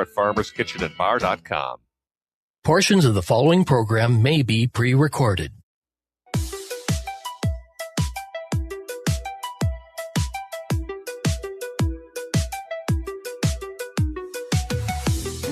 at farmerskitchenandbar.com. Portions of the following program may be pre-recorded.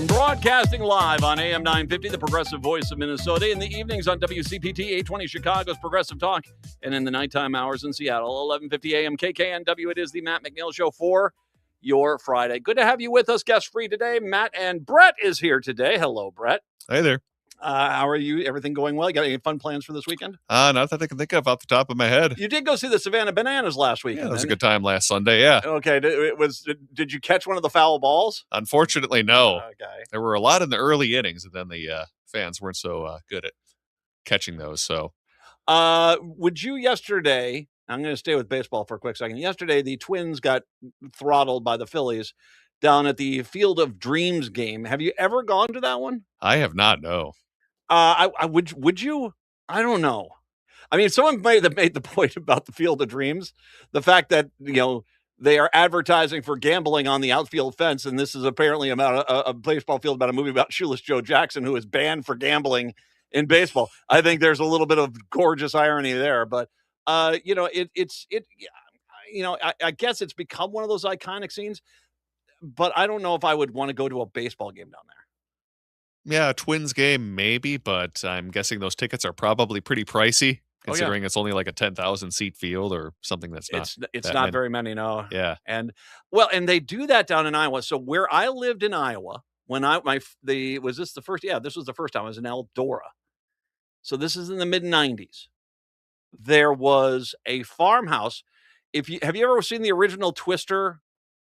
Broadcasting live on AM 950, the progressive voice of Minnesota, in the evenings on WCPT 820 Chicago's Progressive Talk, and in the nighttime hours in Seattle, 1150 AM KKNW. It is the Matt McNeil Show for your Friday. Good to have you with us, guest free today. Matt and Brett is here today. Hello, Brett. Hey there. How are you? Everything going well? You got any fun plans for this weekend? Not that I can think of off the top of my head. You did go see the Savannah Bananas last weekend. Yeah, that was a good time last Sunday, yeah. Okay, did you catch one of the foul balls? Unfortunately, no. Okay. There were a lot in the early innings, and then the fans weren't so good at catching those. So, would you yesterday, I'm going to stay with baseball for a quick second. Yesterday, the Twins got throttled by the Phillies down at the Field of Dreams game. Have you ever gone to that one? I have not, no. Would you? I don't know. I mean, someone made the point about the Field of Dreams, the fact that, they are advertising for gambling on the outfield fence, and this is apparently about a baseball field about a movie about shoeless Joe Jackson, who is banned for gambling in baseball. I think there's a little bit of gorgeous irony there, but I guess it's become one of those iconic scenes, but I don't know if I would want to go to a baseball game down there. Yeah, a Twins game maybe, but I'm guessing those tickets are probably pretty pricey, considering it's only like a 10,000 seat field or something that's not. It's not very many, no. Yeah. And they do that down in Iowa. So where I lived in Iowa, when was this the first? Yeah, this was the first time. I was in Eldora. So this is in the mid-90s. There was a farmhouse. Have you ever seen the original Twister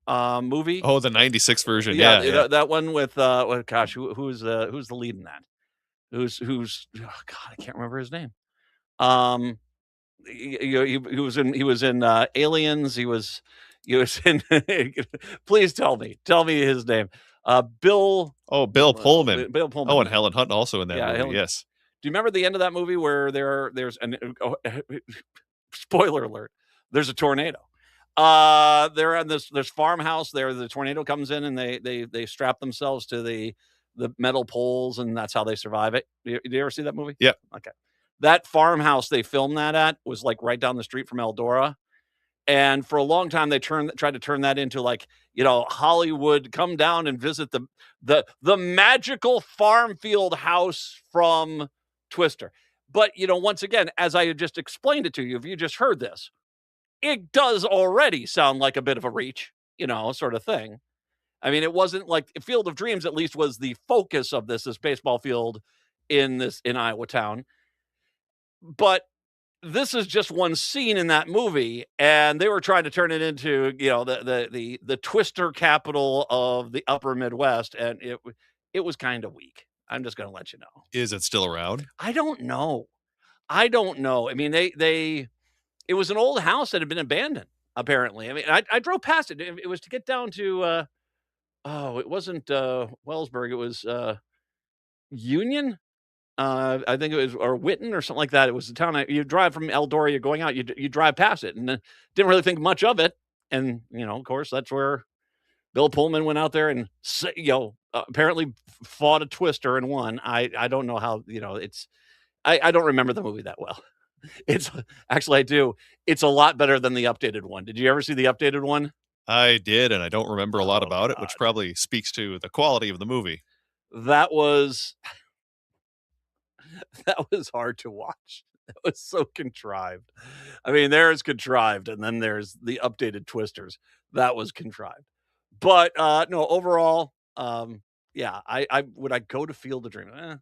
movie? Oh, the 96 version. Yeah. Yeah. That one with who's the lead in that? Who's I can't remember his name. He was in Aliens. He was in please tell me his name. Bill Pullman. Bill Pullman. Oh, and Helen Hunt also in that movie. Yes. Do you remember the end of that movie where there's an spoiler alert, there's a tornado. They're on this farmhouse there. The tornado comes in and they strap themselves to the metal poles, and that's how they survive it. Did you ever see that movie? Yeah. Okay. That farmhouse they filmed that at was like right down the street from Eldora. And for a long time, they tried to turn that into like, Hollywood, come down and visit the magical farm field house from Twister. But, once again, as I just explained it to you, if you just heard this, it does already sound like a bit of a reach, sort of thing. I mean, it wasn't like Field of Dreams, at least, was the focus of this baseball field in Iowa town. But this is just one scene in that movie, and they were trying to turn it into, the Twister capital of the upper Midwest, and it was kind of weak. I'm just going to let you know. Is it still around? I don't know. I mean, it was an old house that had been abandoned, apparently. I mean, I drove past it. It was to get down to, it wasn't Wellsburg. It was Union. I think it was, or Witten or something like that. It was the town. You drive from Eldora, you're going out, you drive past it, and didn't really think much of it. And, of course, that's where Bill Pullman went out there and, apparently fought a Twister and won. I don't know how, I don't remember the movie that well. I do. It's a lot better than the updated one. Did you ever see the updated one? I did, and I don't remember a lot about it, which probably speaks to the quality of the movie. That was hard to watch. That was so contrived. I mean, there's contrived, and then there's the updated Twisters. That was contrived. But no, overall, would I go to Field of Dreams?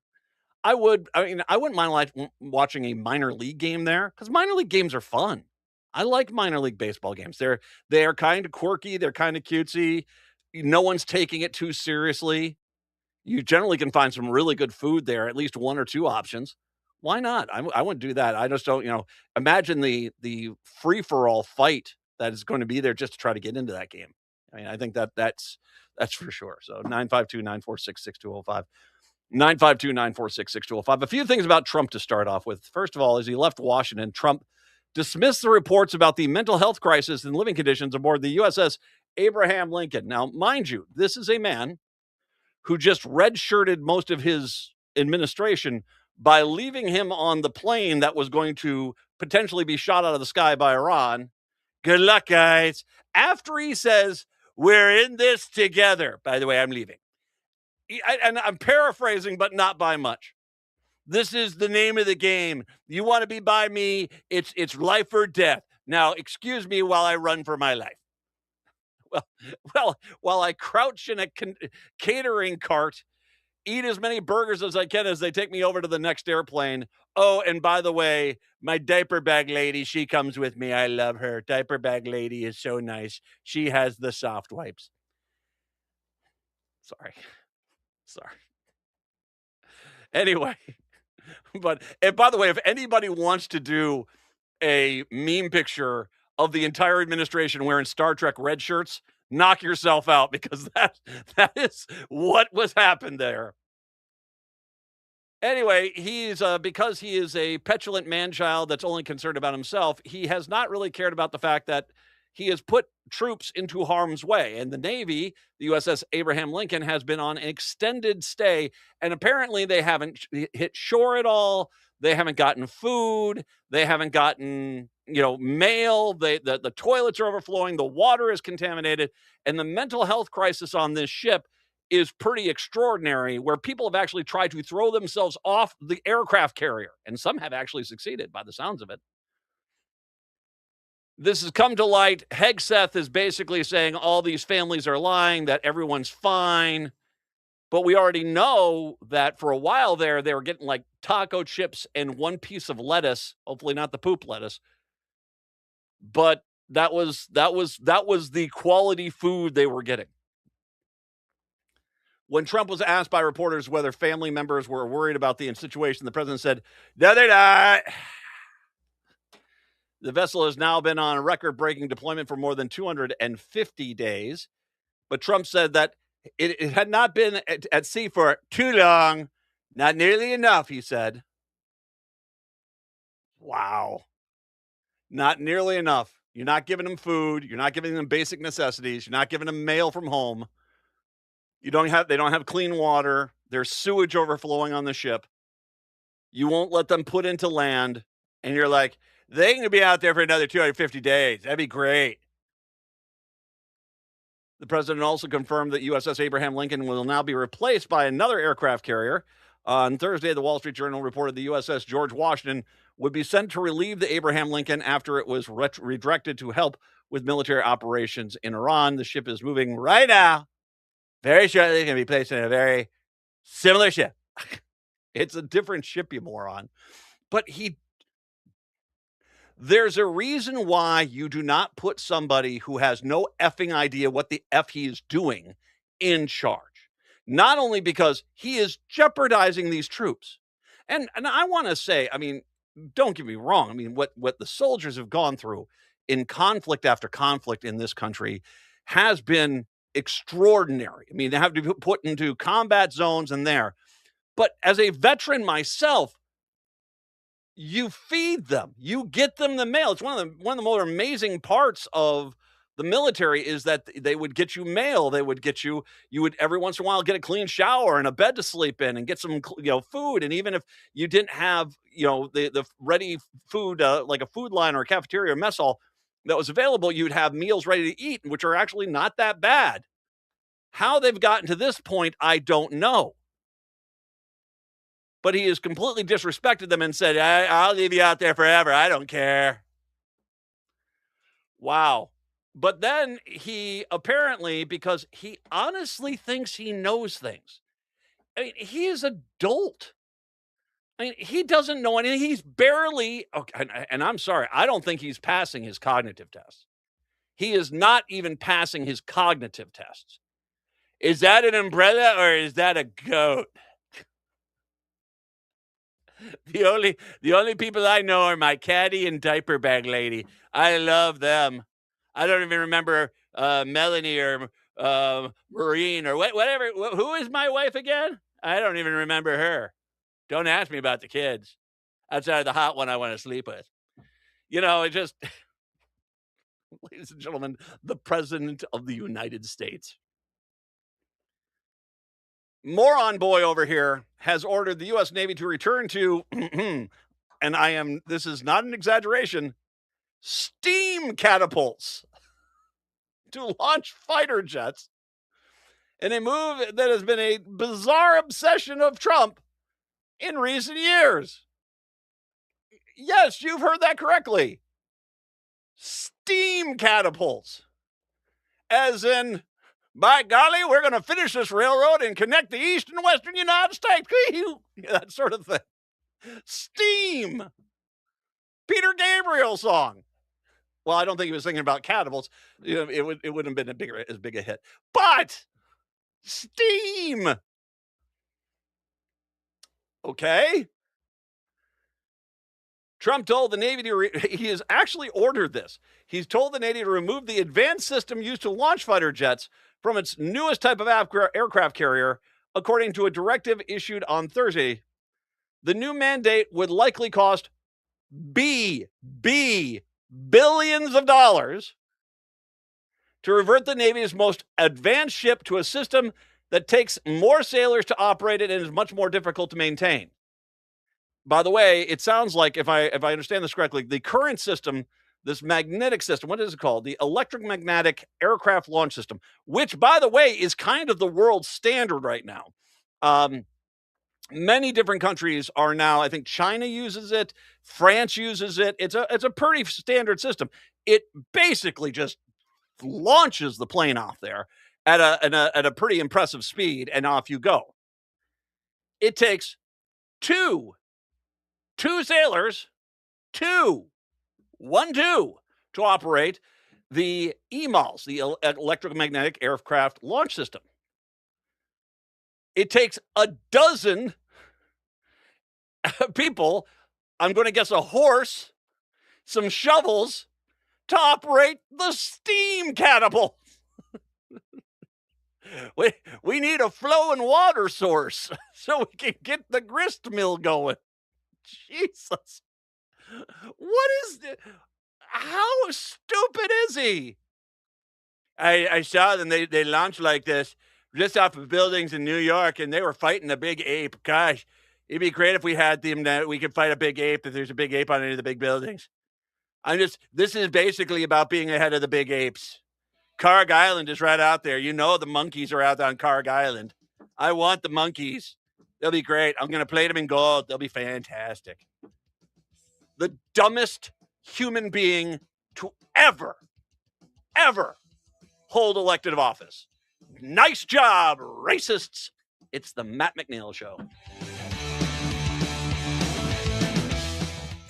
I would. I mean, I wouldn't mind watching a minor league game there, because minor league games are fun. I like minor league baseball games. They're kind of quirky. They're kind of cutesy. No one's taking it too seriously. You generally can find some really good food there, at least one or two options. Why not? I wouldn't do that. I just don't, imagine the free-for-all fight that is going to be there just to try to get into that game. I mean, I think that's for sure. So 952-946-6205. 952-946-6205. A few things about Trump to start off with. First of all, as he left Washington, Trump dismissed the reports about the mental health crisis and living conditions aboard the USS Abraham Lincoln. Now, mind you, this is a man who just redshirted most of his administration by leaving him on the plane that was going to potentially be shot out of the sky by Iran. Good luck, guys. After he says, we're in this together. By the way, I'm leaving. And I'm paraphrasing, but not by much. This is the name of the game. You want to be by me, it's life or death. Now, excuse me while I run for my life. Well, while I crouch in a catering cart, eat as many burgers as I can as they take me over to the next airplane. Oh, and by the way, my diaper bag lady, she comes with me. I love her. Diaper bag lady is so nice. She has the soft wipes. Sorry. Anyway, and by the way, if anybody wants to do a meme picture of the entire administration wearing Star Trek red shirts, knock yourself out, because that is what was happened there. Anyway, he's because he is a petulant man-child that's only concerned about himself, he has not really cared about the fact that he has put troops into harm's way. And the Navy, the USS Abraham Lincoln, has been on an extended stay, and apparently they haven't hit shore at all. They haven't gotten food. They haven't gotten, mail. The toilets are overflowing. The water is contaminated. And the mental health crisis on this ship is pretty extraordinary, where people have actually tried to throw themselves off the aircraft carrier, and some have actually succeeded by the sounds of it. This has come to light. Hegseth is basically saying all these families are lying, that everyone's fine. But we already know that for a while there, they were getting like taco chips and one piece of lettuce, hopefully not the poop lettuce. But that was the quality food they were getting. When Trump was asked by reporters whether family members were worried about the situation, the president said, "No, they're not." The vessel has now been on a record-breaking deployment for more than 250 days. But Trump said that it had not been at sea for too long. Not nearly enough, he said. Wow. Not nearly enough. You're not giving them food. You're not giving them basic necessities. You're not giving them mail from home. They don't have clean water. There's sewage overflowing on the ship. You won't let them put into land. And you're like, they can be out there for another 250 days. That'd be great. The president also confirmed that USS Abraham Lincoln will now be replaced by another aircraft carrier. On Thursday, the Wall Street Journal reported the USS George Washington would be sent to relieve the Abraham Lincoln after it was redirected to help with military operations in Iran. The ship is moving right now. Very shortly, it's going to be placed in a very similar ship. It's a different ship, you moron. But there's a reason why you do not put somebody who has no effing idea what the F he is doing in charge. Not only because he is jeopardizing these troops. And I want to say, I mean, don't get me wrong. I mean, what the soldiers have gone through in conflict after conflict in this country has been extraordinary. I mean, they have to be put into combat zones and there. But as a veteran myself, you feed them. You get them the mail. It's one of the more amazing parts of the military is that they would get you mail. They would get you would every once in a while get a clean shower and a bed to sleep in and get some food. And even if you didn't have the ready food like a food line or a cafeteria or mess hall that was available, you'd have meals ready to eat, which are actually not that bad. How they've gotten to this point, I don't know. But he has completely disrespected them and said, I'll leave you out there forever. I don't care. Wow. But then he apparently, because he honestly thinks he knows things. I mean, he is an adult. I mean, he doesn't know anything. He's barely, okay, and I'm sorry, I don't think he's passing his cognitive tests. He is not even passing his cognitive tests. Is that an umbrella or is that a goat? The only people I know are my caddy and diaper bag lady. I love them. I don't even remember Melanie or Maureen or whatever. Who is my wife again? I don't even remember her. Don't ask me about the kids. Outside of the hot one I want to sleep with. It just, ladies and gentlemen, the President of the United States. Moron boy over here has ordered the U.S. Navy to return to, and this is not an exaggeration, steam catapults to launch fighter jets in a move that has been a bizarre obsession of Trump in recent years. Yes, you've heard that correctly. Steam catapults. As in, by golly, we're going to finish this railroad and connect the east and western United States. That sort of thing. Steam. Peter Gabriel song. Well, I don't think he was thinking about catapults. It wouldn't have been as big a hit. But steam. Okay. Trump told the Navy he has actually ordered this. He's told the Navy to remove the advanced system used to launch fighter jets from its newest type of aircraft carrier, according to a directive issued on Thursday. The new mandate would likely cost billions of dollars to revert the Navy's most advanced ship to a system that takes more sailors to operate it and is much more difficult to maintain. By the way, it sounds like, if I understand this correctly, the current system, this magnetic system, what is it called? The electromagnetic aircraft launch system, which, by the way, is kind of the world standard right now. Many different countries are now, I think China uses it, France uses it. It's a pretty standard system. It basically just launches the plane off there at a pretty impressive speed, and off you go. It takes two sailors, to operate the EMALS, the electromagnetic aircraft launch system. It takes a dozen people, I'm going to guess a horse, some shovels, to operate the steam catapult. We need a flowing water source so we can get the grist mill going. Jesus. What is this? How stupid is he? I saw them. They launched like this just off of buildings in New York, and they were fighting a big ape. Gosh, it'd be great if we had them that we could fight a big ape if there's a big ape on any of the big buildings. This is basically about being ahead of the big apes. Karg Island is right out there. You know the monkeys are out on Karg Island. I want the monkeys. They'll be great. I'm going to plate them in gold. They'll be fantastic. The dumbest human being to ever hold elective office. Nice job, racists. It's the Matt McNeil Show.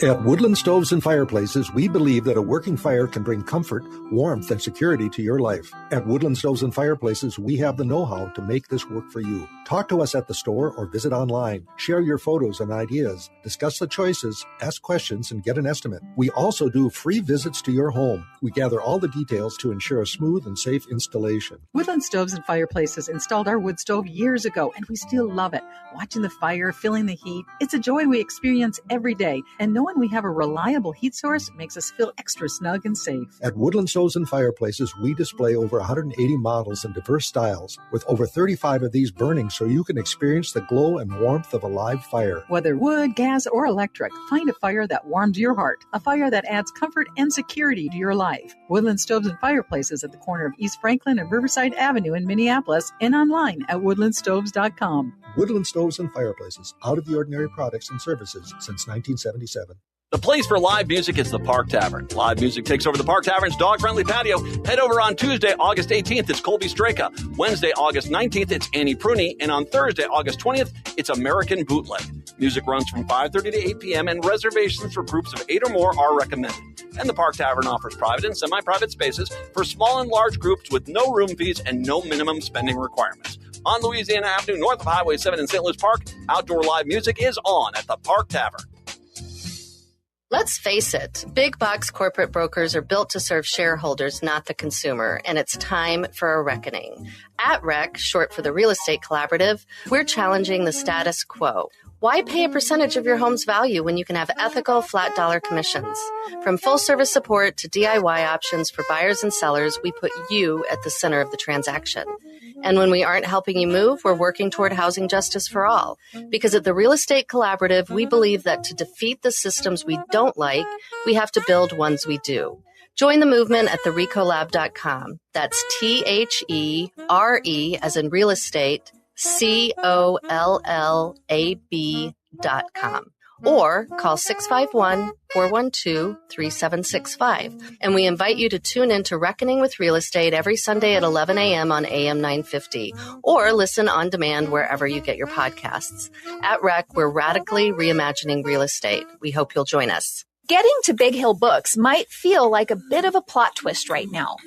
At Woodland Stoves and Fireplaces, we believe that a working fire can bring comfort, warmth, and security to your life. At Woodland Stoves and Fireplaces, we have the know-how to make this work for you. Talk to us at the store or visit online. Share your photos and ideas. Discuss the choices, ask questions, and get an estimate. We also do free visits to your home. We gather all the details to ensure a smooth and safe installation. Woodland Stoves and Fireplaces installed our wood stove years ago, and we still love it. Watching the fire, feeling the heat, it's a joy we experience every day, and knowing we have a reliable heat source makes us feel extra snug and safe. At Woodland Stoves and Fireplaces, we display over 180 models in diverse styles, with over 35 of these burning so you can experience the glow and warmth of a live fire. Whether wood, gas, or electric, find a fire that warms your heart, a fire that adds comfort and security to your life. Woodland Stoves and Fireplaces at the corner of East Franklin and Riverside Avenue in Minneapolis, and online at woodlandstoves.com. Woodland Stoves and Fireplaces, out of the ordinary products and services since 1977. The place for live music is the Park Tavern. Live music takes over the Park Tavern's dog-friendly patio. Head over on Tuesday, August 18th, it's Colby Straka. Wednesday, August 19th, it's Annie Pruney. And on Thursday, August 20th, it's American Bootleg. Music runs from 5:30 to 8 p.m., and reservations for groups of 8 or more are recommended. And the Park Tavern offers private and semi-private spaces for small and large groups with no room fees and no minimum spending requirements. On Louisiana Avenue, north of Highway 7 in St. Louis Park, outdoor live music is on at the Park Tavern. Let's face it, big box corporate brokers are built to serve shareholders, not the consumer, and it's time for a reckoning. At REC, short for the Real Estate Collaborative, we're challenging the status quo. Why pay a percentage of your home's value when you can have ethical, flat dollar commissions? From full service support to DIY options for buyers and sellers, we put you at the center of the transaction. And when we aren't helping you move, we're working toward housing justice for all. Because at the Real Estate Collaborative, we believe that to defeat the systems we don't like, we have to build ones we do. Join the movement at therecolab.com. That's THERE as in real estate, COLLAB.com. Or call 651-412-3765. And we invite you to tune in to Reckoning with Real Estate every Sunday at 11 a.m. on AM 950. Or listen on demand wherever you get your podcasts. At Rec, we're radically reimagining real estate. We hope you'll join us. Getting to Big Hill Books might feel like a bit of a plot twist right now.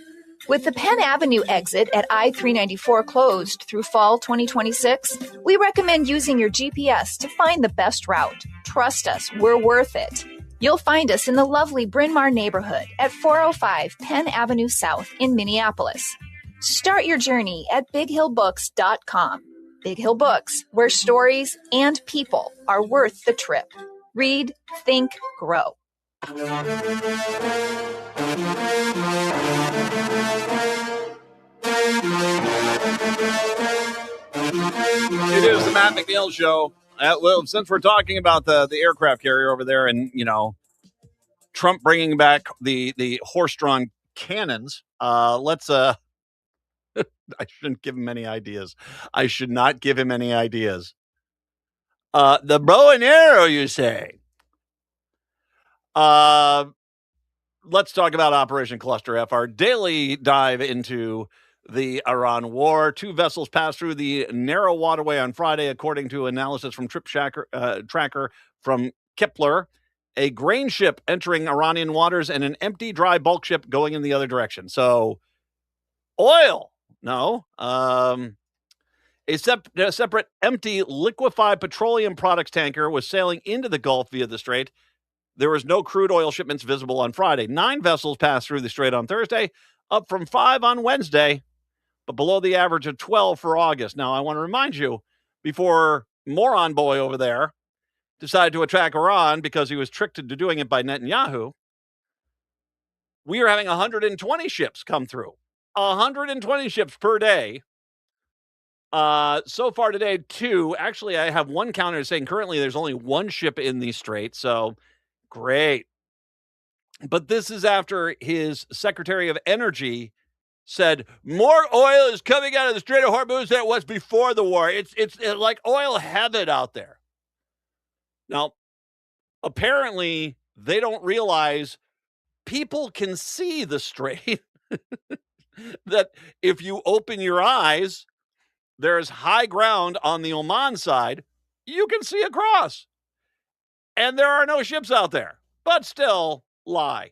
With the Penn Avenue exit at I-394 closed through fall 2026, we recommend using your GPS to find the best route. Trust us, we're worth it. You'll find us in the lovely Bryn Mawr neighborhood at 405 Penn Avenue South in Minneapolis. Start your journey at bighillbooks.com. Big Hill Books, where stories and people are worth the trip. Read, think, grow. It is the Matt McNeil Show. Well, since we're talking about the aircraft carrier over there and, Trump bringing back the horse-drawn cannons, let's I shouldn't give him any ideas. I should not give him any ideas. The bow and arrow, you say? Let's talk about Operation Cluster F, our daily dive into the Iran war. 2 vessels passed through the narrow waterway on Friday, according to analysis from Trip Tracker from Kepler. A grain ship entering Iranian waters and an empty dry bulk ship going in the other direction. So, oil. No. A separate empty liquefied petroleum products tanker was sailing into the Gulf via the strait. There was no crude oil shipments visible on Friday. 9 vessels passed through the strait on Thursday, up from 5 on Wednesday, but below the average of 12 for August. Now, I want to remind you, before Moron Boy over there decided to attack Iran because he was tricked into doing it by Netanyahu, we are having 120 ships come through. 120 ships per day. So far today, 2. Actually, I have one counter saying currently there's only 1 ship in the strait, so great. But this is after his Secretary of Energy said more oil is coming out of the Strait of Hormuz than it was before the war. It's like oil heaven out there. Now, apparently, they don't realize people can see the strait. That if you open your eyes, there's high ground on the Oman side. You can see across. And there are no ships out there. But still, lie.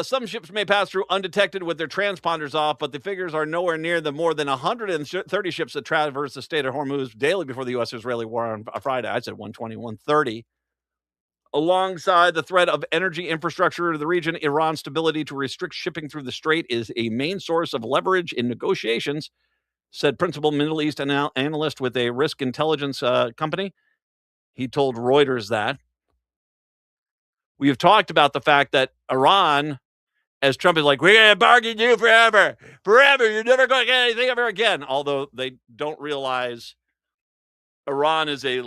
Some ships may pass through undetected with their transponders off, but the figures are nowhere near the more than 130 ships that traverse the Strait of Hormuz daily before the U.S.-Israeli war on Friday. I said 120, 130. Alongside the threat of energy infrastructure in the region, Iran's stability to restrict shipping through the strait is a main source of leverage in negotiations, said principal Middle East analyst with a risk intelligence company. He told Reuters that. We have talked about the fact that Iran, as Trump is like, we're going to bargain you forever. Forever. You're never going to get anything ever again. Although they don't realize Iran is it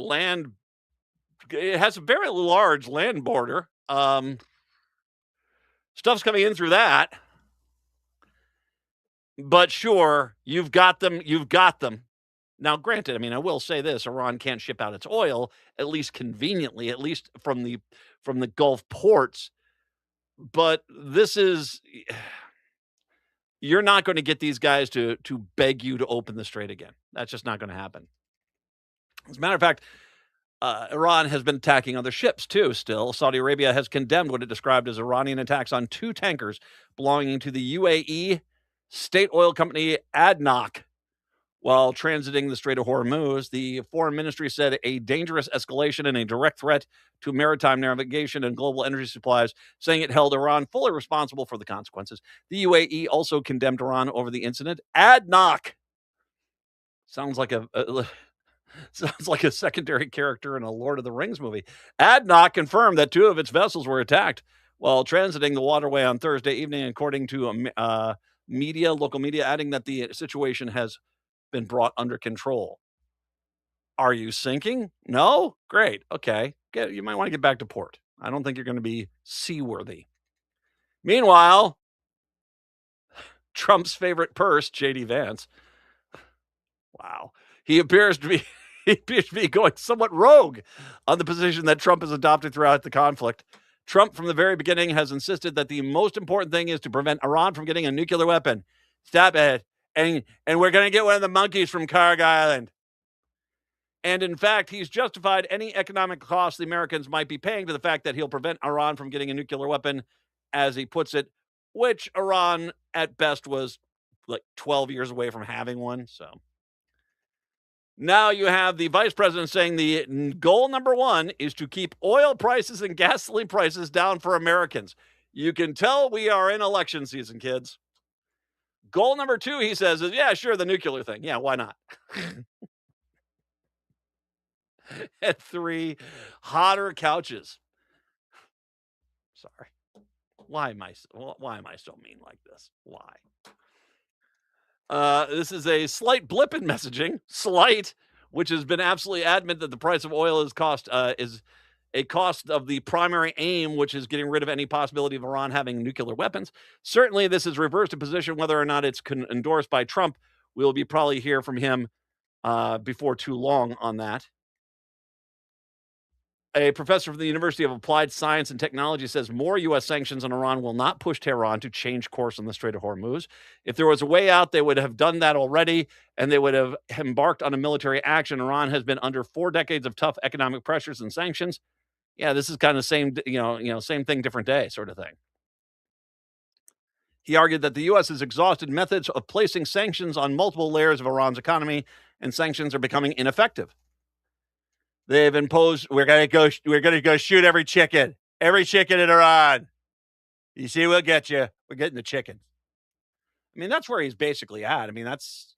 has a very large land border. Stuff's coming in through that. But sure, you've got them. Now, granted, I will say this, Iran can't ship out its oil, at least conveniently, at least from the Gulf ports. But this is, you're not going to get these guys to beg you to open the strait again. That's just not going to happen. As a matter of fact, Iran has been attacking other ships too still. Saudi Arabia has condemned what it described as Iranian attacks on 2 tankers belonging to the UAE state oil company ADNOC. While transiting the Strait of Hormuz, the foreign ministry said a dangerous escalation and a direct threat to maritime navigation and global energy supplies, saying it held Iran fully responsible for the consequences. The UAE also condemned Iran over the incident. ADNOC sounds like Sounds like a secondary character in a Lord of the Rings movie. ADNOC confirmed that 2 of its vessels were attacked while transiting the waterway on Thursday evening, according to local media, adding that the situation has been brought under control. Are you sinking? No? Great. Okay. You might want to get back to port. I don't think you're going to be seaworthy. Meanwhile, Trump's favorite purse, J.D. Vance. Wow. He appears to be going somewhat rogue on the position that Trump has adopted throughout the conflict. Trump, from the very beginning, has insisted that the most important thing is to prevent Iran from getting a nuclear weapon. Stop it. And we're going to get one of the monkeys from Karg Island. And in fact, he's justified any economic costs the Americans might be paying to the fact that he'll prevent Iran from getting a nuclear weapon, as he puts it, which Iran at best was like 12 years away from having one. So now you have the vice president saying the goal number 1 is to keep oil prices and gasoline prices down for Americans. You can tell we are in election season, kids. Goal number 2, he says, is, yeah, sure, the nuclear thing. Yeah, why not? And 3, hotter couches. Sorry. Why am I so mean like this? Why? This is a slight blip in messaging, which has been absolutely adamant that the price of oil is a cost of the primary aim, which is getting rid of any possibility of Iran having nuclear weapons. Certainly, this is reversed a position, whether or not it's endorsed by Trump. We'll be probably hear from him before too long on that. A professor from the University of Applied Science and Technology says more U.S. sanctions on Iran will not push Tehran to change course on the Strait of Hormuz. If there was a way out, they would have done that already, and they would have embarked on a military action. Iran has been under 4 decades of tough economic pressures and sanctions. Yeah, this is kind of same thing, different day sort of thing. He argued that the U.S. has exhausted methods of placing sanctions on multiple layers of Iran's economy, and sanctions are becoming ineffective. They've imposed, we're gonna go shoot every chicken in Iran. You see, we'll get you. We're getting the chickens. I mean, that's where he's basically at. I mean, that's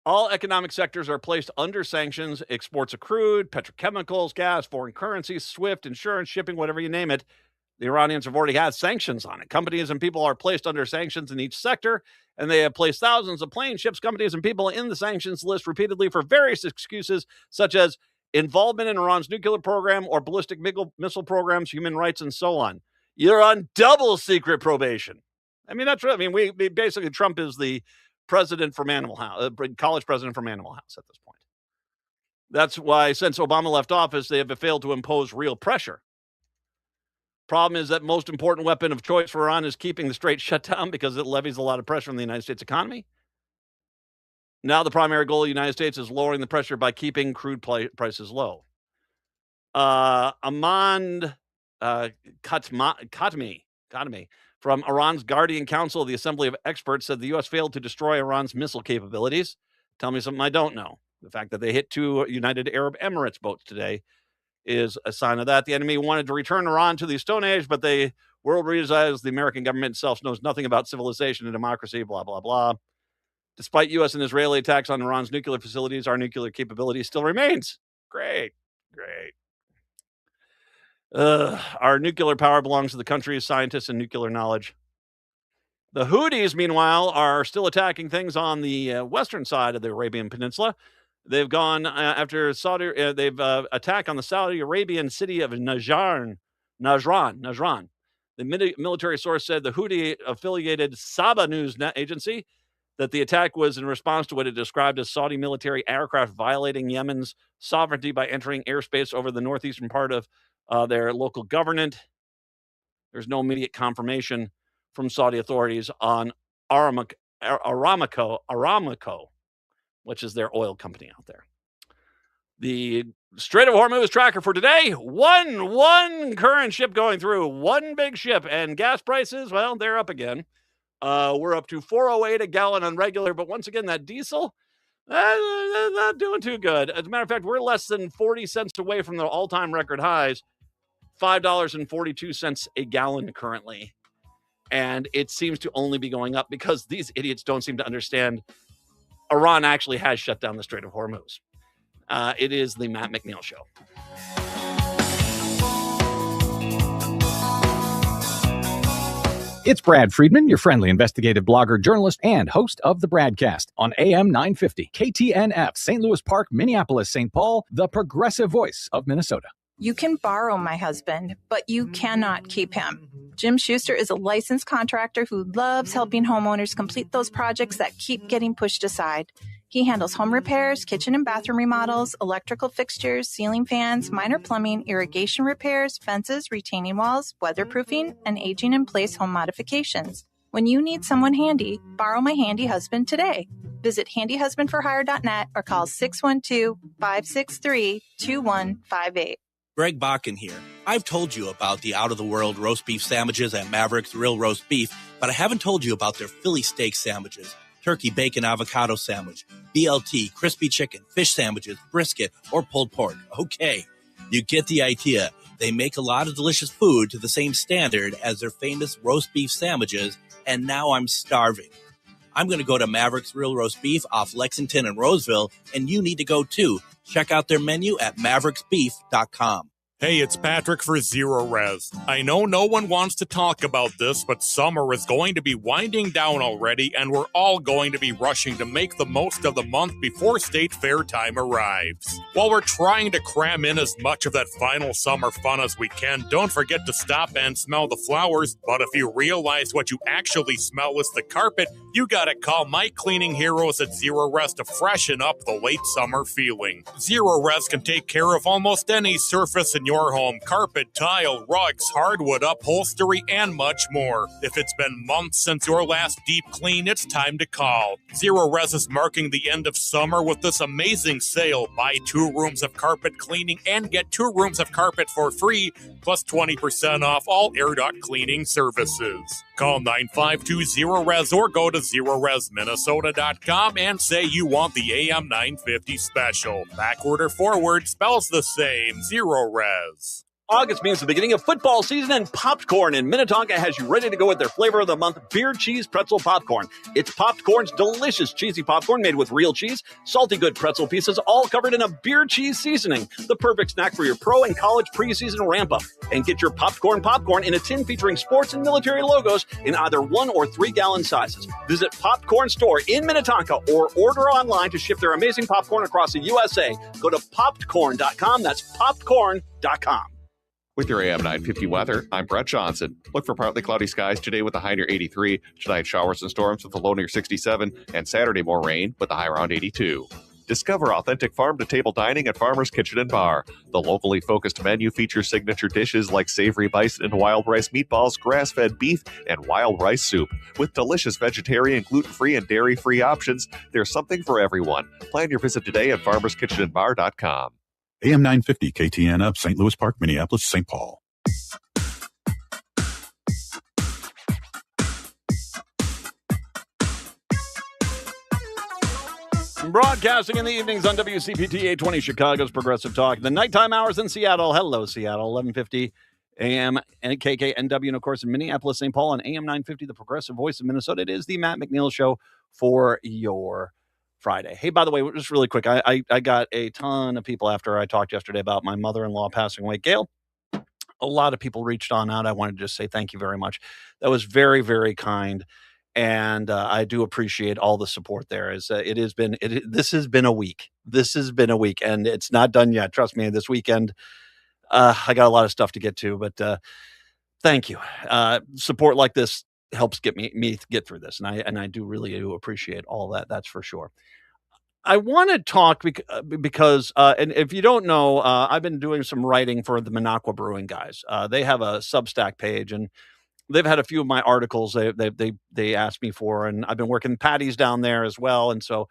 all economic sectors are placed under sanctions. Exports of crude, petrochemicals, gas, foreign currency, SWIFT, insurance, shipping, whatever you name it. The Iranians have already had sanctions on it. Companies and people are placed under sanctions in each sector, and they have placed thousands of planes, ships, companies, and people in the sanctions list repeatedly for various excuses, such as involvement in Iran's nuclear program or ballistic missile programs, human rights, and so on. You're on double secret probation. I mean, that's right. I mean, we basically, Trump is the president from Animal House, college president from Animal House at this point. That's why, since Obama left office, they have failed to impose real pressure. Problem is that most important weapon of choice for Iran is keeping the strait shut down because it levies a lot of pressure on the United States economy. Now the primary goal of the United States is lowering the pressure by keeping crude prices low. Ahmad Khatami from Iran's Guardian Council of the Assembly of Experts said the U.S. failed to destroy Iran's missile capabilities. Tell me something I don't know. The fact that they hit 2 United Arab Emirates boats today is a sign of that. The enemy wanted to return Iran to the Stone Age, but the world realizes the American government itself knows nothing about civilization and democracy, blah, blah, blah. Despite U.S. and Israeli attacks on Iran's nuclear facilities, our nuclear capability still remains. Great. Our nuclear power belongs to the country's scientists and nuclear knowledge. The Houthis, meanwhile, are still attacking things on the western side of the Arabian Peninsula. They've gone after Saudi. They've attacked on the Saudi Arabian city of Najran. The military source said the Houthi-affiliated Saba news agency that the attack was in response to what it described as Saudi military aircraft violating Yemen's sovereignty by entering airspace over the northeastern part of their local government. There's no immediate confirmation from Saudi authorities on Aramco, which is their oil company out there. The Strait of Hormuz tracker for today, one current ship going through, one big ship, and gas prices, well, they're up again. We're up to $4.08 a gallon on regular, but once again, that diesel, not doing too good. As a matter of fact, we're less than 40 cents away from the all-time record highs, $5.42 a gallon currently. And it seems to only be going up because these idiots don't seem to understand Iran actually has shut down the Strait of Hormuz. It is the Matt McNeil Show. It's Brad Friedman, your friendly investigative blogger, journalist, and host of the Bradcast on AM 950, KTNF, St. Louis Park, Minneapolis, St. Paul, the progressive voice of Minnesota. You can borrow my husband, but you cannot keep him. Jim Schuster is a licensed contractor who loves helping homeowners complete those projects that keep getting pushed aside. He handles home repairs, kitchen and bathroom remodels, electrical fixtures, ceiling fans, minor plumbing, irrigation repairs, fences, retaining walls, weatherproofing, and aging-in-place home modifications. When you need someone handy, borrow my handy husband today. Visit handyhusbandforhire.net or call 612-563-2158. Greg Bakken here. I've told you about the out-of-the-world roast beef sandwiches at Maverick's Real Roast Beef, but I haven't told you about their Philly steak sandwiches. Turkey, bacon, avocado sandwich, BLT, crispy chicken, fish sandwiches, brisket, or pulled pork. Okay, you get the idea. They make a lot of delicious food to the same standard as their famous roast beef sandwiches, and now I'm starving. I'm going to go to Maverick's Real Roast Beef off Lexington and Roseville, and you need to go too. Check out their menu at mavericksbeef.com. Hey, it's Patrick for Zero Res. I know no one wants to talk about this, but summer is going to be winding down already, and we're all going to be rushing to make the most of the month before State Fair time arrives. While we're trying to cram in as much of that final summer fun as we can, don't forget to stop and smell the flowers. But if you realize what you actually smell is the carpet, you gotta call my cleaning heroes at Zero Res to freshen up the late summer feeling. Zero Res can take care of almost any surface in your home: carpet, tile, rugs, hardwood, upholstery, and much more. If it's been months since your last deep clean, it's time to call. Zero Res is marking the end of summer with this amazing sale. Buy 2 rooms of carpet cleaning and get 2 rooms of carpet for free, plus 20% off all air duct cleaning services. Call 9520-RES or go to ZeroResMinnesota.com and say you want the AM 950 special. Backward or forward spells the same. Zero Res. August means the beginning of football season, and Popped Corn in Minnetonka has you ready to go with their flavor of the month, beer cheese pretzel popcorn. It's Popped Corn's delicious cheesy popcorn made with real cheese, salty good pretzel pieces, all covered in a beer cheese seasoning. The perfect snack for your pro and college preseason ramp-up. And get your Popped Corn popcorn in a tin featuring sports and military logos in either 1 or 3 gallon sizes. Visit Popped Corn store in Minnetonka or order online to ship their amazing popcorn across the USA. Go to poppedcorn.com. That's poppedcorn.com. With your AM 950 weather, I'm Brett Johnson. Look for partly cloudy skies today with a high near 83. Tonight, showers and storms with a low near 67. And Saturday, more rain with a high around 82. Discover authentic farm-to-table dining at Farmer's Kitchen and Bar. The locally focused menu features signature dishes like savory bison and wild rice meatballs, grass-fed beef, and wild rice soup. With delicious vegetarian, gluten-free, and dairy-free options, there's something for everyone. Plan your visit today at farmerskitchenandbar.com. AM 950 KTNF, St. Louis Park, Minneapolis, St. Paul. Broadcasting in the evenings on WCPT 820, Chicago's Progressive Talk. The nighttime hours in Seattle. Hello, Seattle. 1150 AM and KKNW. And, of course, in Minneapolis, St. Paul on AM 950, the Progressive Voice of Minnesota. It is the Matt McNeil Show for your Friday. Hey, by the way, just really quick, I got a ton of people after I talked yesterday about my mother-in-law passing away, Gail. A lot of people reached on out. I wanted to just say thank you very much. That was very, very kind. And I do appreciate all the support there. This has been a week. This has been a week, and it's not done yet. Trust me, this weekend, I got a lot of stuff to get to, but thank you. Support like this helps get me get through this. And I do really appreciate all that. That's for sure. I want to talk because and if you don't know, I've been doing some writing for the Minocqua Brewing guys. They have a Substack page, and they've had a few of my articles they asked me for, and I've been working Patty's down there as well. And so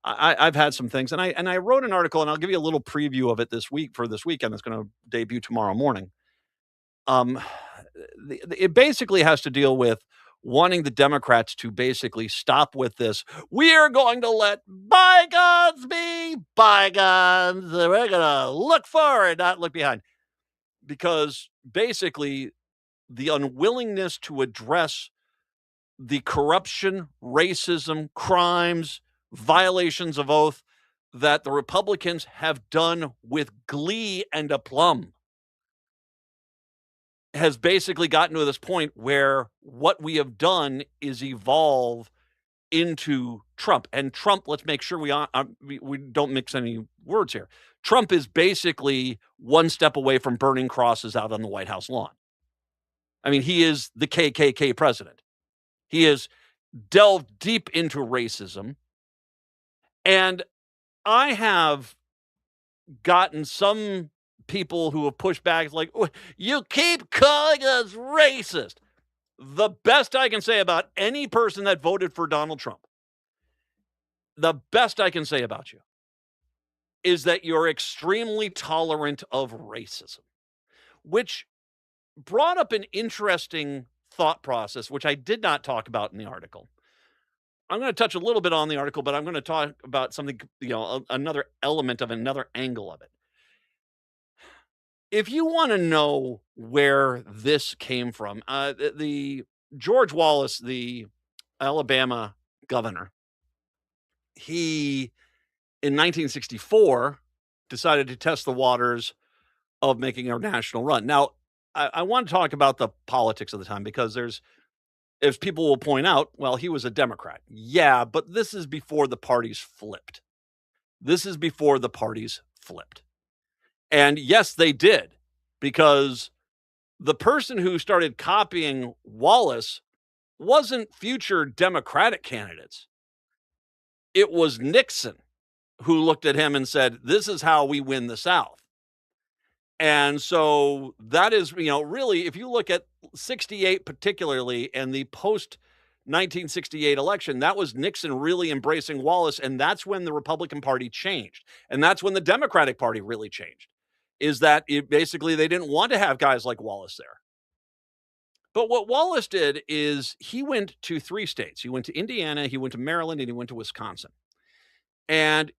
I've had some things, and I wrote an article, and I'll give you a little preview of it this weekend. It's going to debut tomorrow morning. It basically has to deal with wanting the Democrats to basically stop with this. We are going to let bygones be bygones. We're going to look forward, not look behind. Because basically the unwillingness to address the corruption, racism, crimes, violations of oath that the Republicans have done with glee and aplomb has basically gotten to this point where what we have done is evolve into Trump. And Trump, let's make sure we don't mix any words here. Trump is basically one step away from burning crosses out on the White House lawn. I mean, he is the KKK president. He has delved deep into racism. And I have gotten some people who have pushed back like, you keep calling us racist. The best I can say about any person that voted for Donald Trump, the best I can say about you is that you're extremely tolerant of racism, which brought up an interesting thought process, which I did not talk about in the article. I'm going to touch a little bit on the article, but I'm going to talk about something, another element of another angle of it. If you want to know where this came from, the George Wallace, the Alabama governor, he, in 1964, decided to test the waters of making a national run. Now, I want to talk about the politics of the time because as people will point out, well, he was a Democrat. Yeah, but this is before the parties flipped. And yes, they did, because the person who started copying Wallace wasn't future Democratic candidates. It was Nixon who looked at him and said, this is how we win the South. And so that is, really, if you look at 68 particularly and the post-1968 election, that was Nixon really embracing Wallace, and that's when the Republican Party changed. And that's when the Democratic Party really changed, is that basically they didn't want to have guys like Wallace there. But what Wallace did is he went to 3 states. He went to Indiana, he went to Maryland, and he went to Wisconsin. And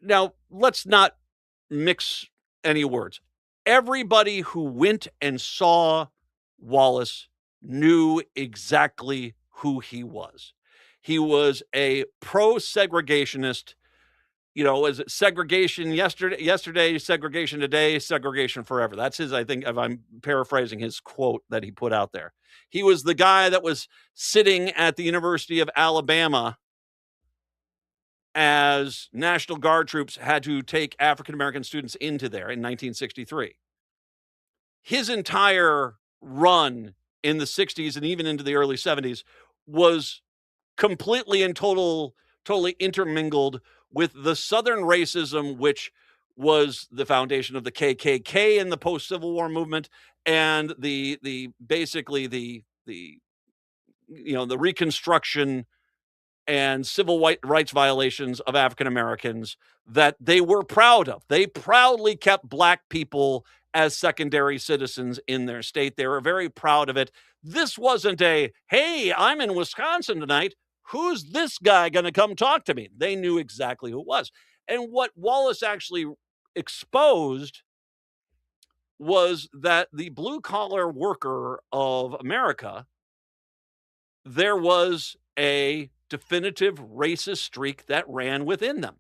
now let's not mix any words. Everybody who went and saw Wallace knew exactly who he was. He was a pro-segregationist. Was it segregation yesterday, segregation today, segregation forever? That's his, I think, if I'm paraphrasing his quote that he put out there. He was the guy that was sitting at the University of Alabama as National Guard troops had to take African-American students into there in 1963. His entire run in the 60s and even into the early 70s was completely and totally intermingled with the Southern racism, which was the foundation of the KKK in the post-Civil War movement, and the Reconstruction and civil rights violations of African Americans that they were proud of. They proudly kept Black people as secondary citizens in their state. They were very proud of it. This wasn't hey, I'm in Wisconsin tonight. Who's this guy going to come talk to me? They knew exactly who it was. And what Wallace actually exposed was that the blue-collar worker of America, there was a definitive racist streak that ran within them.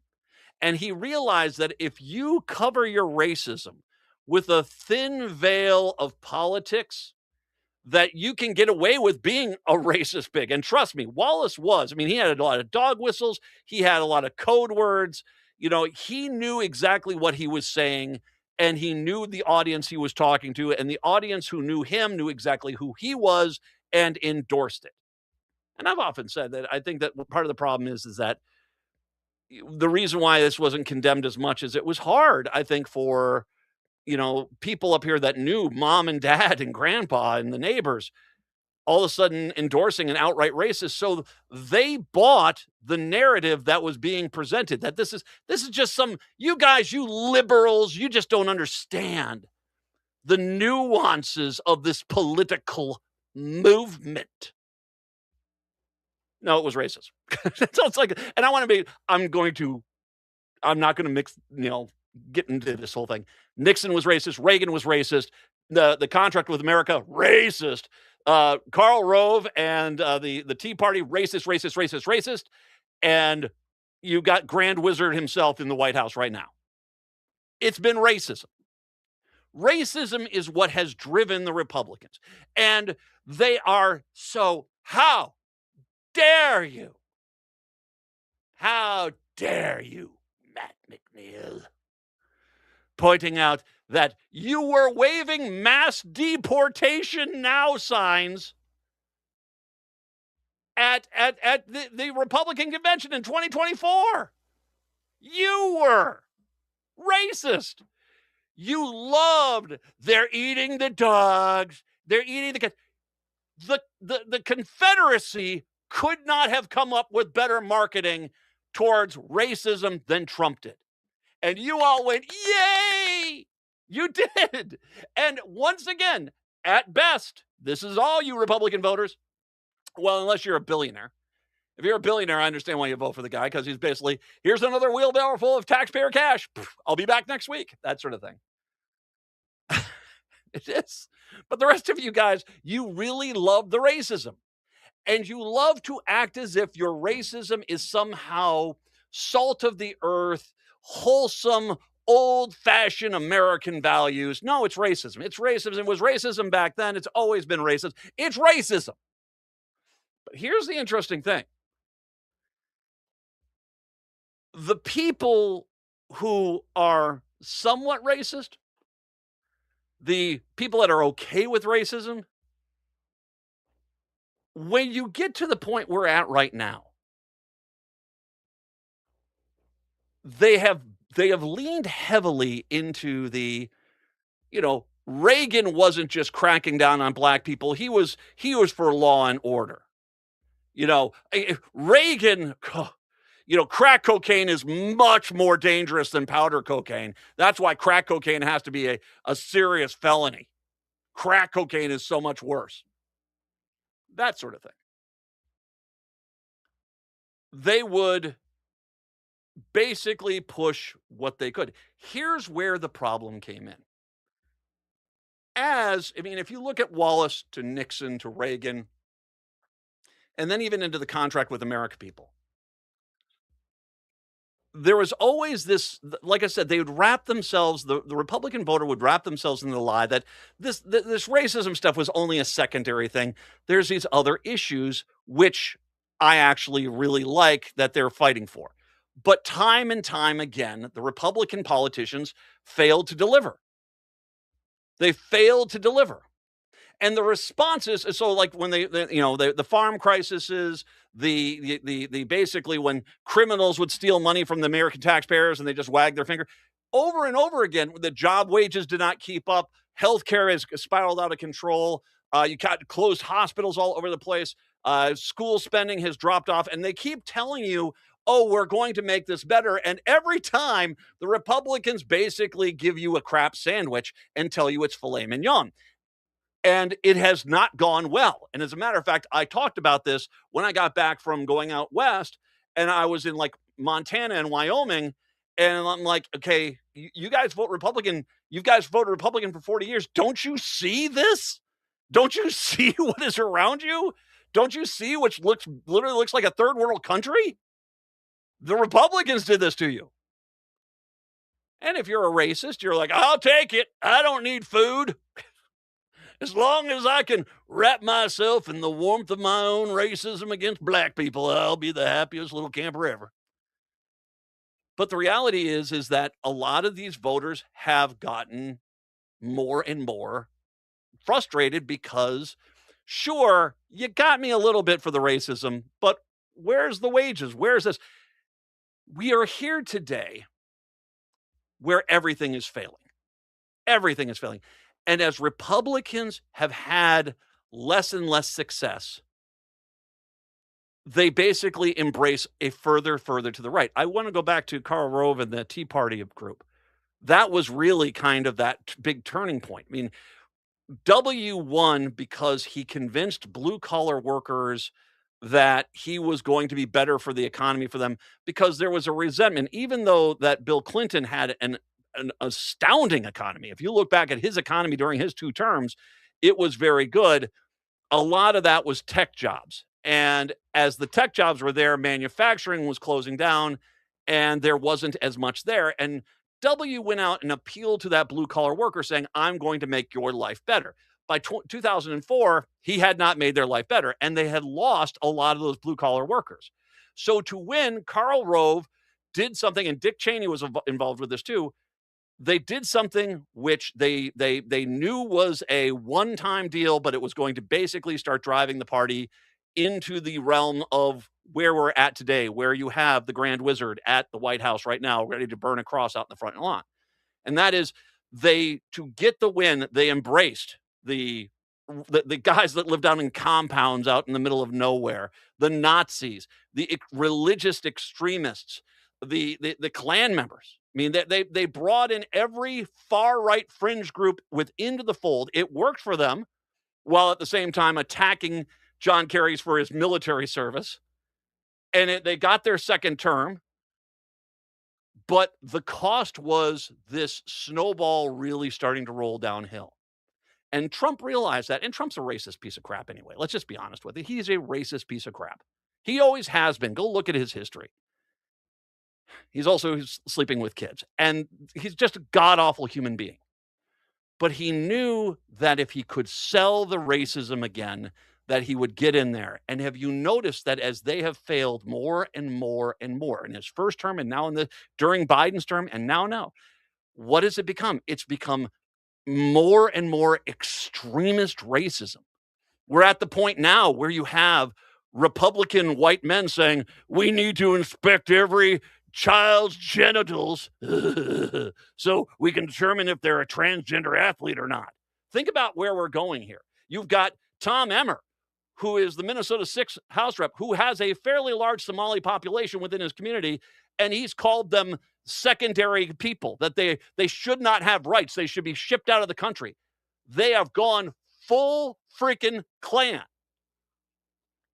And he realized that if you cover your racism with a thin veil of politics, that you can get away with being a racist pig. And trust me, Wallace was. I mean, he had a lot of dog whistles. He had a lot of code words. He knew exactly what he was saying, and he knew the audience he was talking to, and the audience who knew him knew exactly who he was and endorsed it. And I've often said that I think that part of the problem is that the reason why this wasn't condemned as much is it was hard, I think, for, people up here that knew mom and dad and grandpa and the neighbors all of a sudden endorsing an outright racist. So they bought the narrative that was being presented, that this is just you guys, you liberals, you just don't understand the nuances of this political movement. No, it was racist. So it's like, and I'm not going to mix, get into this whole thing. Nixon was racist. Reagan was racist. The contract with America, racist. Karl Rove and the Tea Party, racist. And, you got Grand Wizard himself in the White House right now. It's been racism. Racism is what has driven the Republicans. And they are so, how dare you? How dare you, Matt McNeil? Pointing out that you were waving mass deportation now signs at the Republican convention in 2024. You were racist. You loved, they're eating the dogs. They're eating the Confederacy could not have come up with better marketing towards racism than Trump did. And you all went, yay! You did. And once again, at best, this is all you Republican voters. Well, unless you're a billionaire. If you're a billionaire, I understand why you vote for the guy, because he's basically, here's another wheelbarrow full of taxpayer cash. I'll be back next week. That sort of thing. It is. But the rest of you guys, you really love the racism. And you love to act as if your racism is somehow salt of the earth, wholesome, old-fashioned American values. No, it's racism. It's racism. It was racism back then. It's always been racist. It's racism. But here's the interesting thing. The people who are somewhat racist, the people that are okay with racism, when you get to the point we're at right now, they have leaned heavily into the, Reagan wasn't just cracking down on black people. He was for law and order. Reagan, crack cocaine is much more dangerous than powder cocaine. That's why crack cocaine has to be a serious felony. Crack cocaine is so much worse. That sort of thing. They would basically push what they could. Here's where the problem came in. If you look at Wallace to Nixon to Reagan, and then even into the contract with American people, there was always this, like I said, they would wrap themselves, the Republican voter would wrap themselves in the lie that this racism stuff was only a secondary thing. There's these other issues, which I actually really like that they're fighting for. But time and time again, the Republican politicians failed to deliver. They failed to deliver. And the responses, so like when the farm crises, the basically when criminals would steal money from the American taxpayers and they just wag their finger over and over again, the job wages did not keep up. Healthcare has spiraled out of control. You got closed hospitals all over the place. School spending has dropped off, and they keep telling you, oh, we're going to make this better. And every time the Republicans basically give you a crap sandwich and tell you it's filet mignon. And it has not gone well. And as a matter of fact, I talked about this when I got back from going out west, and I was in like Montana and Wyoming. And I'm like, okay, you guys vote Republican. You guys voted Republican for 40 years. Don't you see this? Don't you see what is around you? Don't you see which literally looks like a third world country? The Republicans did this to you. And if you're a racist, you're like, I'll take it. I don't need food. As long as I can wrap myself in the warmth of my own racism against black people, I'll be the happiest little camper ever. But the reality is that a lot of these voters have gotten more and more frustrated because, sure, you got me a little bit for the racism, but where's the wages? Where's this? We are here today where everything is failing. Everything is failing. And as Republicans have had less and less success, they basically embrace a further to the right. I want to go back to Karl Rove and the Tea Party group. That was really kind of that big turning point. I mean, W won because he convinced blue-collar workers that he was going to be better for the economy for them, because there was a resentment, even though that Bill Clinton had an astounding economy. If you look back at his economy during his 2 terms, it was very good. A lot of that was tech jobs. And as the tech jobs were there, manufacturing was closing down. and there wasn't as much there. And W went out and appealed to that blue-collar worker saying, I'm going to make your life better. By 2004, he had not made their life better, and they had lost a lot of those blue-collar workers. So to win, Karl Rove did something, and Dick Cheney was involved with this too. They did something which they knew was a one-time deal, but it was going to basically start driving the party into the realm of where we're at today, where you have the Grand Wizard at the White House right now, ready to burn a cross out in the front lawn. And that is, to get the win, they embraced the guys that live down in compounds out in the middle of nowhere, the Nazis, the religious extremists, the Klan members. I mean, they brought in every far-right fringe group into the fold. It worked for them, while at the same time attacking John Kerry's for his military service. And they got their second term. But the cost was this snowball really starting to roll downhill. And Trump realized that. And Trump's a racist piece of crap anyway. Let's just be honest with it. He's a racist piece of crap. He always has been. Go look at his history. He's also sleeping with kids. And he's just a god-awful human being. But he knew that if he could sell the racism again, that he would get in there. And have you noticed that as they have failed more and more and more in his first term and now during Biden's term and now, what has it become? It's become more and more extremist racism. We're at the point now where you have Republican white men saying, we need to inspect every child's genitals so we can determine if they're a transgender athlete or not. Think about where we're going here. You've got Tom Emmer, who is the Minnesota 6th House rep, who has a fairly large Somali population within his community, and he's called them secondary people, that they should not have rights. They should be shipped out of the country. They have gone full freaking Klan.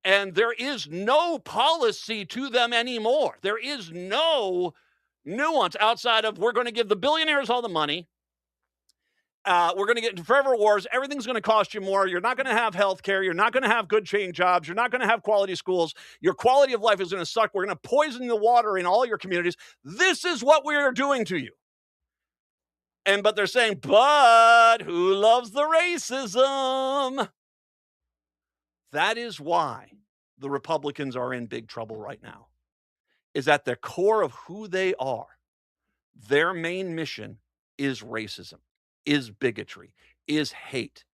And there is no policy to them anymore. There is no nuance outside of, we're going to give the billionaires all the money. We're going to get into forever wars. Everything's going to cost you more. You're not going to have health care. You're not going to have good paying jobs. You're not going to have quality schools. Your quality of life is going to suck. We're going to poison the water in all your communities. This is what we are doing to you. But they're saying, but who loves the racism? That is why the Republicans are in big trouble right now, is at the core of who they are. Their main mission is racism, is bigotry, is hate.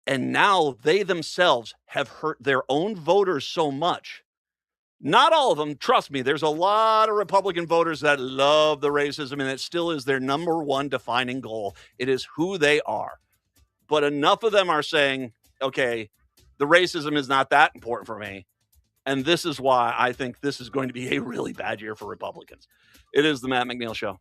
And now they themselves have hurt their own voters so much. Not all of them, trust me, there's a lot of Republican voters that love the racism, and it still is their number one defining goal. It is who they are. But enough of them are saying, okay, the racism is not that important for me. And this is why I think this is going to be a really bad year for Republicans. It is the Matt McNeil Show.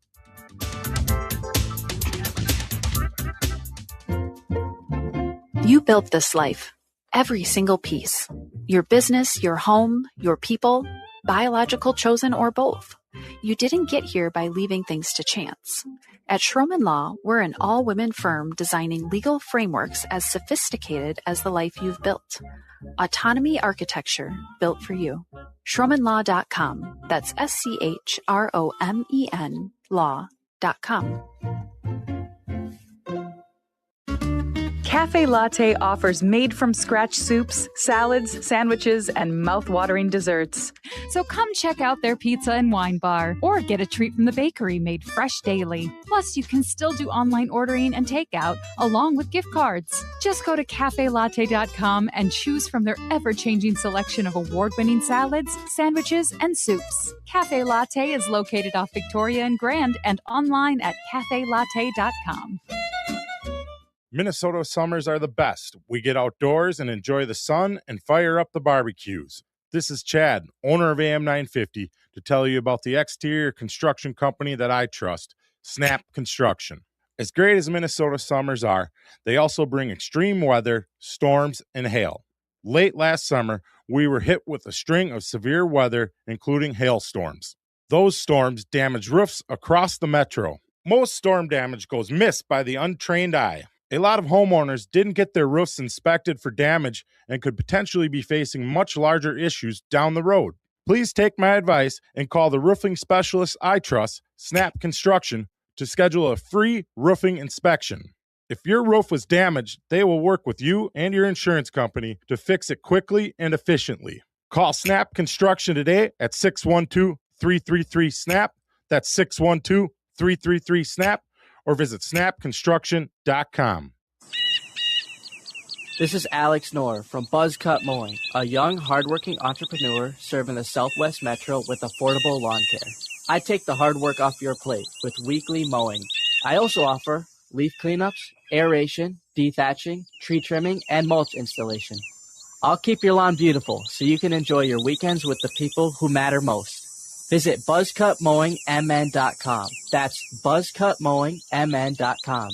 You built this life. Every single piece. Your business, your home, your people, biological, chosen, or both. You didn't get here by leaving things to chance. At Schroman Law, we're an all-women firm designing legal frameworks as sophisticated as the life you've built. Autonomy architecture built for you. SchromanLaw.com. That's SCHROMEN law.com. Cafe Latte offers made-from-scratch soups, salads, sandwiches, and mouth-watering desserts. So come check out their pizza and wine bar, or get a treat from the bakery made fresh daily. Plus, you can still do online ordering and takeout, along with gift cards. Just go to cafelatte.com and choose from their ever-changing selection of award-winning salads, sandwiches, and soups. Cafe Latte is located off Victoria and Grand and online at cafelatte.com. Minnesota summers are the best. We get outdoors and enjoy the sun and fire up the barbecues. This is Chad, owner of AM 950, to tell you about the exterior construction company that I trust, Snap Construction. As great as Minnesota summers are, they also bring extreme weather, storms, and hail. Late last summer, we were hit with a string of severe weather, including hailstorms. Those storms damaged roofs across the metro. Most storm damage goes missed by the untrained eye. A lot of homeowners didn't get their roofs inspected for damage and could potentially be facing much larger issues down the road. Please take my advice and call the roofing specialist I trust, Snap Construction, to schedule a free roofing inspection. If your roof was damaged, they will work with you and your insurance company to fix it quickly and efficiently. Call Snap Construction today at 612-333-SNAP. That's 612-333-SNAP, or visit snapconstruction.com. This is Alex Knorr from Buzz Cut Mowing, a young, hardworking entrepreneur serving the Southwest Metro with affordable lawn care. I take the hard work off your plate with weekly mowing. I also offer leaf cleanups, aeration, dethatching, tree trimming, and mulch installation. I'll keep your lawn beautiful so you can enjoy your weekends with the people who matter most. Visit buzzcutmowingmn.com. That's buzzcutmowingmn.com.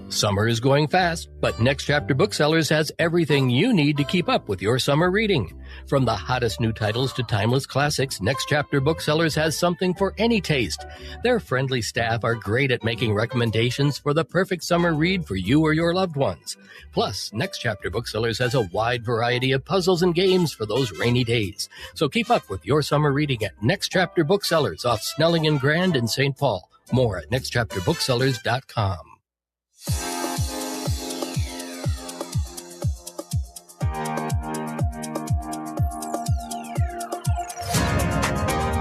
Summer is going fast, but Next Chapter Booksellers has everything you need to keep up with your summer reading. From the hottest new titles to timeless classics, Next Chapter Booksellers has something for any taste. Their friendly staff are great at making recommendations for the perfect summer read for you or your loved ones. Plus, Next Chapter Booksellers has a wide variety of puzzles and games for those rainy days. So keep up with your summer reading at Next Chapter Booksellers off Snelling and Grand in St. Paul. More at nextchapterbooksellers.com.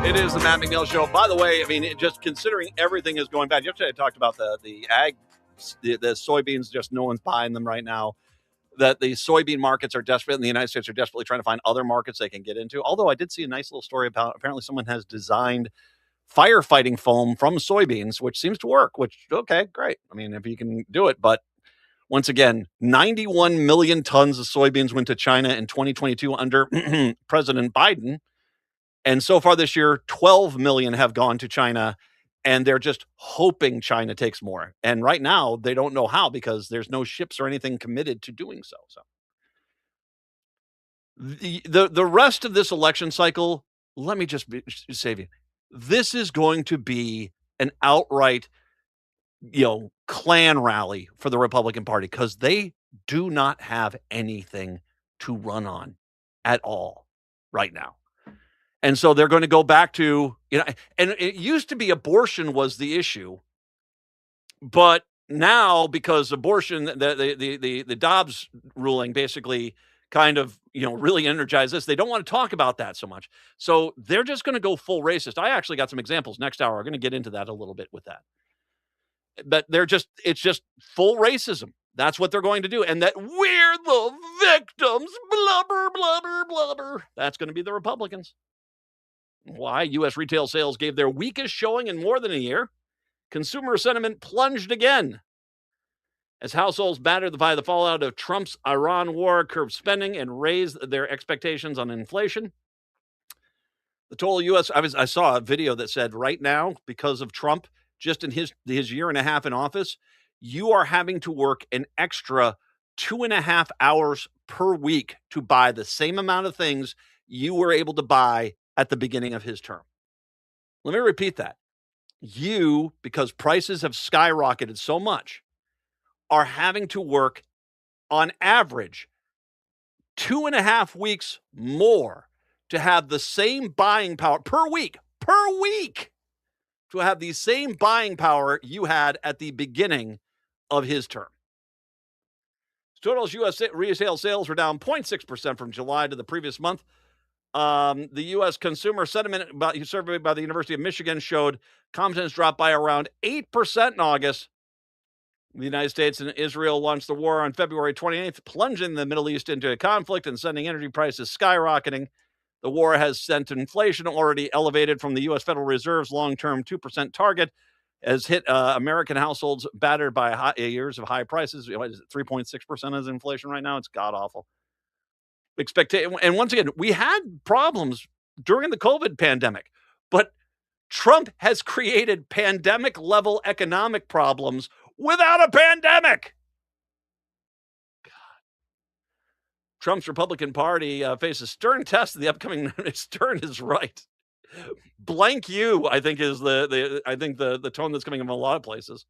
It is the Matt McNeil Show. By the way, I mean, just considering everything is going bad. Yesterday I talked about the soybeans, just no one's buying them right now. That the soybean markets are desperate, and the United States are desperately trying to find other markets they can get into. Although I did see a nice little story about apparently someone has designed firefighting foam from soybeans, which seems to work, which, okay, great. I mean, if you can do it. But once again, 91 million tons of soybeans went to China in 2022 under President Biden. And so far this year, 12 million have gone to China, and they're just hoping China takes more. And right now, they don't know how because there's no ships or anything committed to doing so. So the rest of this election cycle, let me just save you. This is going to be an outright, clan rally for the Republican Party because they do not have anything to run on at all right now. And so they're going to go back to, and it used to be abortion was the issue. But now, because abortion, the Dobbs ruling basically kind of, really energized this, they don't want to talk about that so much. So they're just going to go full racist. I actually got some examples next hour. We're going to get into that a little bit with that. But it's just full racism. That's what they're going to do. And that we're the victims, blubber, blubber, blubber. That's going to be the Republicans. Why? U.S. retail sales gave their weakest showing in more than a year. Consumer sentiment plunged again as households battered by the fallout of Trump's Iran war curbed spending and raised their expectations on inflation. The total U.S. I saw a video that said right now, because of Trump, just in his year and a half in office, you are having to work an extra 2.5 hours per week to buy the same amount of things you were able to buy at the beginning of his term. Let me repeat that. You, because prices have skyrocketed so much, are having to work on average 2.5 weeks more to have the same buying power per week, to have the same buying power you had at the beginning of his term. Total U.S. retail sales were down 0.6% from July to the previous month. The U.S. consumer sentiment survey by the University of Michigan showed confidence dropped by around 8% in August. The United States and Israel launched the war on February 28th, plunging the Middle East into a conflict and sending energy prices skyrocketing. The war has sent inflation already elevated from the U.S. Federal Reserve's long-term 2% target, has hit American households battered by years of high prices. What is it, 3.6% is inflation right now? It's god-awful. And once again, we had problems during the COVID pandemic, but Trump has created pandemic-level economic problems without a pandemic. God. Trump's Republican Party faces stern tests in the upcoming. Stern is right. Blank you, I think, is the tone that's coming from a lot of places.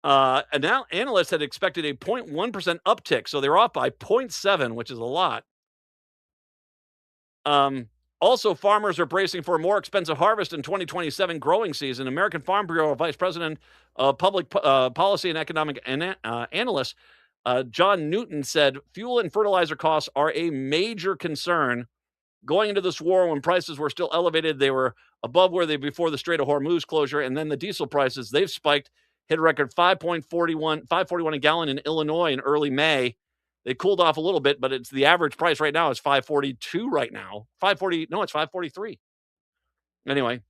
And now analysts had expected a 0.1% uptick, so they're off by 0.7, which is a lot. Also, farmers are bracing for a more expensive harvest in 2027 growing season. American Farm Bureau Vice President of Public Policy and Economic Analyst John Newton said fuel and fertilizer costs are a major concern. Going into this war, when prices were still elevated, they were above where they before the Strait of Hormuz closure, and then the diesel prices, they've spiked, hit a record 5.41 a gallon in Illinois in early May. They cooled off a little bit, but it's the average price right now is 542 right now. 540, no, it's 543. Anyway,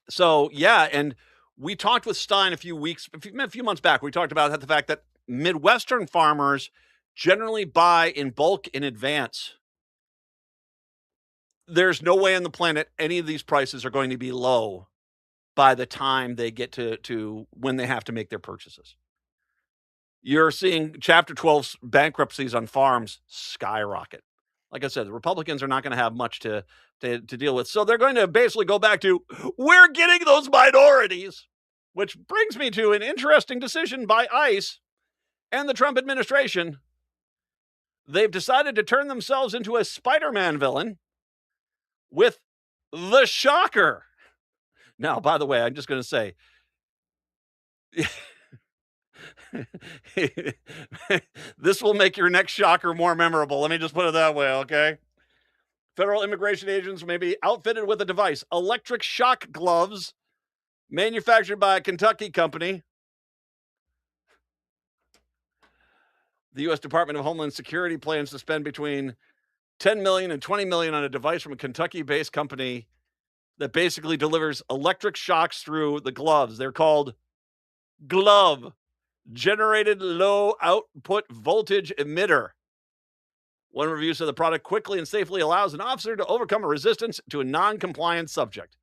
so yeah, and we talked with Stein a few months back. We talked about the fact that Midwestern farmers generally buy in bulk in advance. There's no way on the planet any of these prices are going to be low by the time they get to when they have to make their purchases. You're seeing Chapter 12 bankruptcies on farms skyrocket. Like I said, the Republicans are not going to have much to deal with. So they're going to basically go back to, we're getting those minorities, which brings me to an interesting decision by ICE and the Trump administration. They've decided to turn themselves into a Spider-Man villain with the Shocker. Now, by the way, I'm just going to say, this will make your next shocker more memorable. Let me just put it that way, okay? Federal immigration agents may be outfitted with a device, electric shock gloves, manufactured by a Kentucky company. The U.S. Department of Homeland Security plans to spend between $10 million and $20 million on a device from a Kentucky-based company that basically delivers electric shocks through the gloves. They're called Glove Generated Low Output Voltage Emitter. One review said the product quickly and safely allows an officer to overcome a resistance to a non-compliant subject.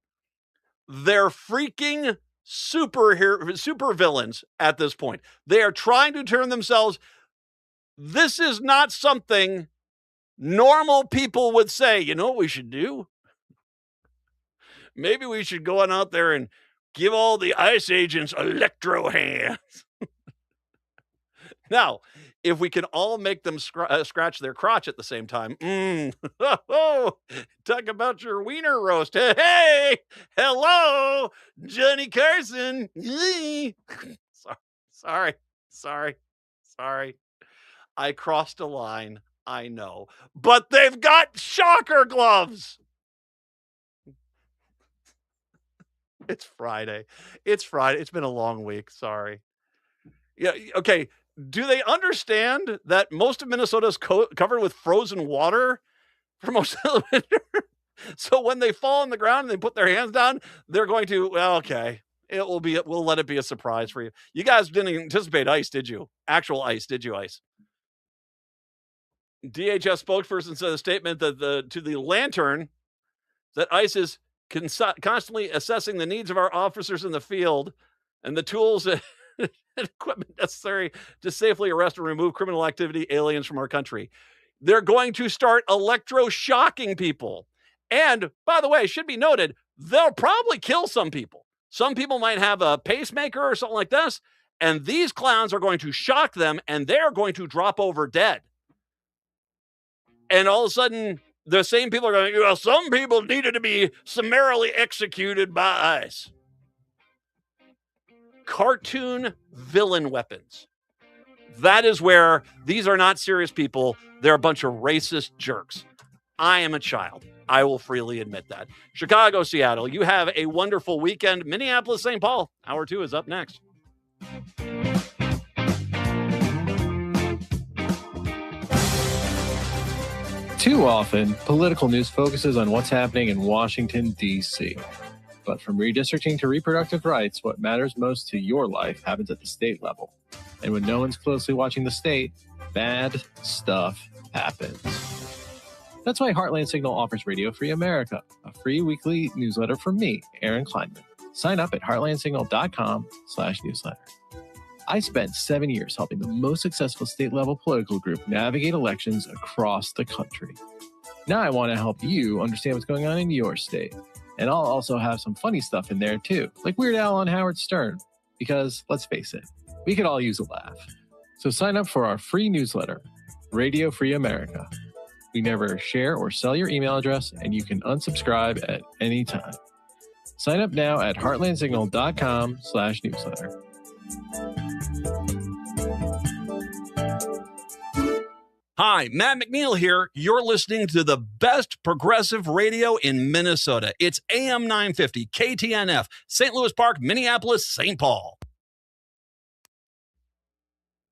They're freaking super villains at this point. They are trying to turn themselves. This is not something normal people would say. You know what we should do? Maybe we should go on out there and give all the ICE agents electro hands. Now, if we can all make them scratch their crotch at the same time, talk about your wiener roast. Hey, hello, Johnny Carson. Sorry. I crossed a line, I know. But they've got shocker gloves. It's Friday. It's been a long week. Sorry. Yeah. Okay. Do they understand that most of Minnesota is covered with frozen water for most of the winter? So when they fall on the ground and they put their hands down, they're going to, well, okay, we'll let it be a surprise for you. You guys didn't anticipate ice, did you? Actual ice, did you, ICE? DHS spokesperson said a statement that to the Lantern that ICE is constantly assessing the needs of our officers in the field and the tools and equipment necessary to safely arrest and remove criminal activity aliens from our country. They're going to start electroshocking people. And by the way, it should be noted, they'll probably kill some people. Some people might have a pacemaker or something like this, and these clowns are going to shock them, and they're going to drop over dead. And all of a sudden, the same people are going, well, some people needed to be summarily executed by ICE. Cartoon villain weapons. That is where these are not serious people. They're a bunch of racist jerks. I am a child. I will freely admit that. Chicago, Seattle, you have a wonderful weekend. Minneapolis, St. Paul, hour 2 is up next. Too often, political news focuses on what's happening in Washington, D.C. But from redistricting to reproductive rights, what matters most to your life happens at the state level. And when no one's closely watching the state, bad stuff happens. That's why Heartland Signal offers Radio Free America, a free weekly newsletter from me, Aaron Kleinman. Sign up at heartlandsignal.com/newsletter. I spent 7 years helping the most successful state-level political group navigate elections across the country. Now I want to help you understand what's going on in your state. And I'll also have some funny stuff in there too, like Weird Al on Howard Stern. Because, let's face it, we could all use a laugh. So sign up for our free newsletter, Radio Free America. We never share or sell your email address, and you can unsubscribe at any time. Sign up now at heartlandsignal.com/newsletter. Hi, Matt McNeil here. You're listening to the best progressive radio in Minnesota. It's AM 950, KTNF, St. Louis Park, Minneapolis, St. Paul.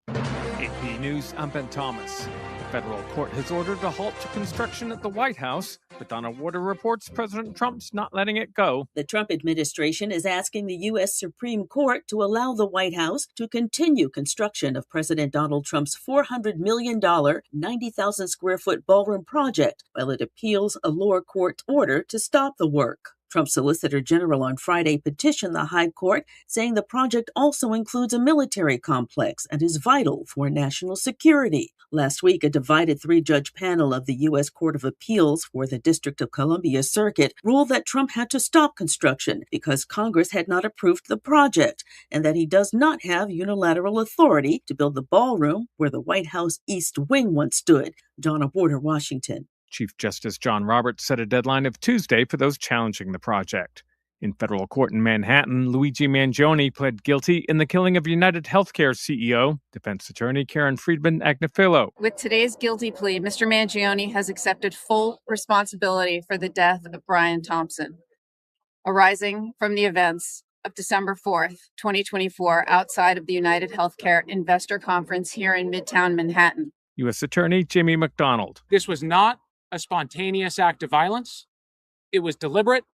AP News, I'm Ben Thomas. The federal court has ordered a halt to construction at the White House, but Donna Warder reports President Trump's not letting it go. The Trump administration is asking the U.S. Supreme Court to allow the White House to continue construction of President Donald Trump's $400 million, 90,000 square foot ballroom project while it appeals a lower court order to stop the work. Trump's Solicitor General on Friday petitioned the High Court, saying the project also includes a military complex and is vital for national security. Last week, a divided three-judge panel of the U.S. Court of Appeals for the District of Columbia Circuit ruled that Trump had to stop construction because Congress had not approved the project, and that he does not have unilateral authority to build the ballroom where the White House East Wing once stood. Donna Warder, Washington. Chief Justice John Roberts set a deadline of Tuesday for those challenging the project. In federal court in Manhattan, Luigi Mangione pled guilty in the killing of United Healthcare CEO, defense attorney Karen Friedman Agnifilo. With today's guilty plea, Mr. Mangione has accepted full responsibility for the death of Brian Thompson, arising from the events of December 4th, 2024, outside of the United Healthcare Investor Conference here in Midtown Manhattan. U.S. Attorney Jamie McDonald. This was not a spontaneous act of violence. It was deliberate,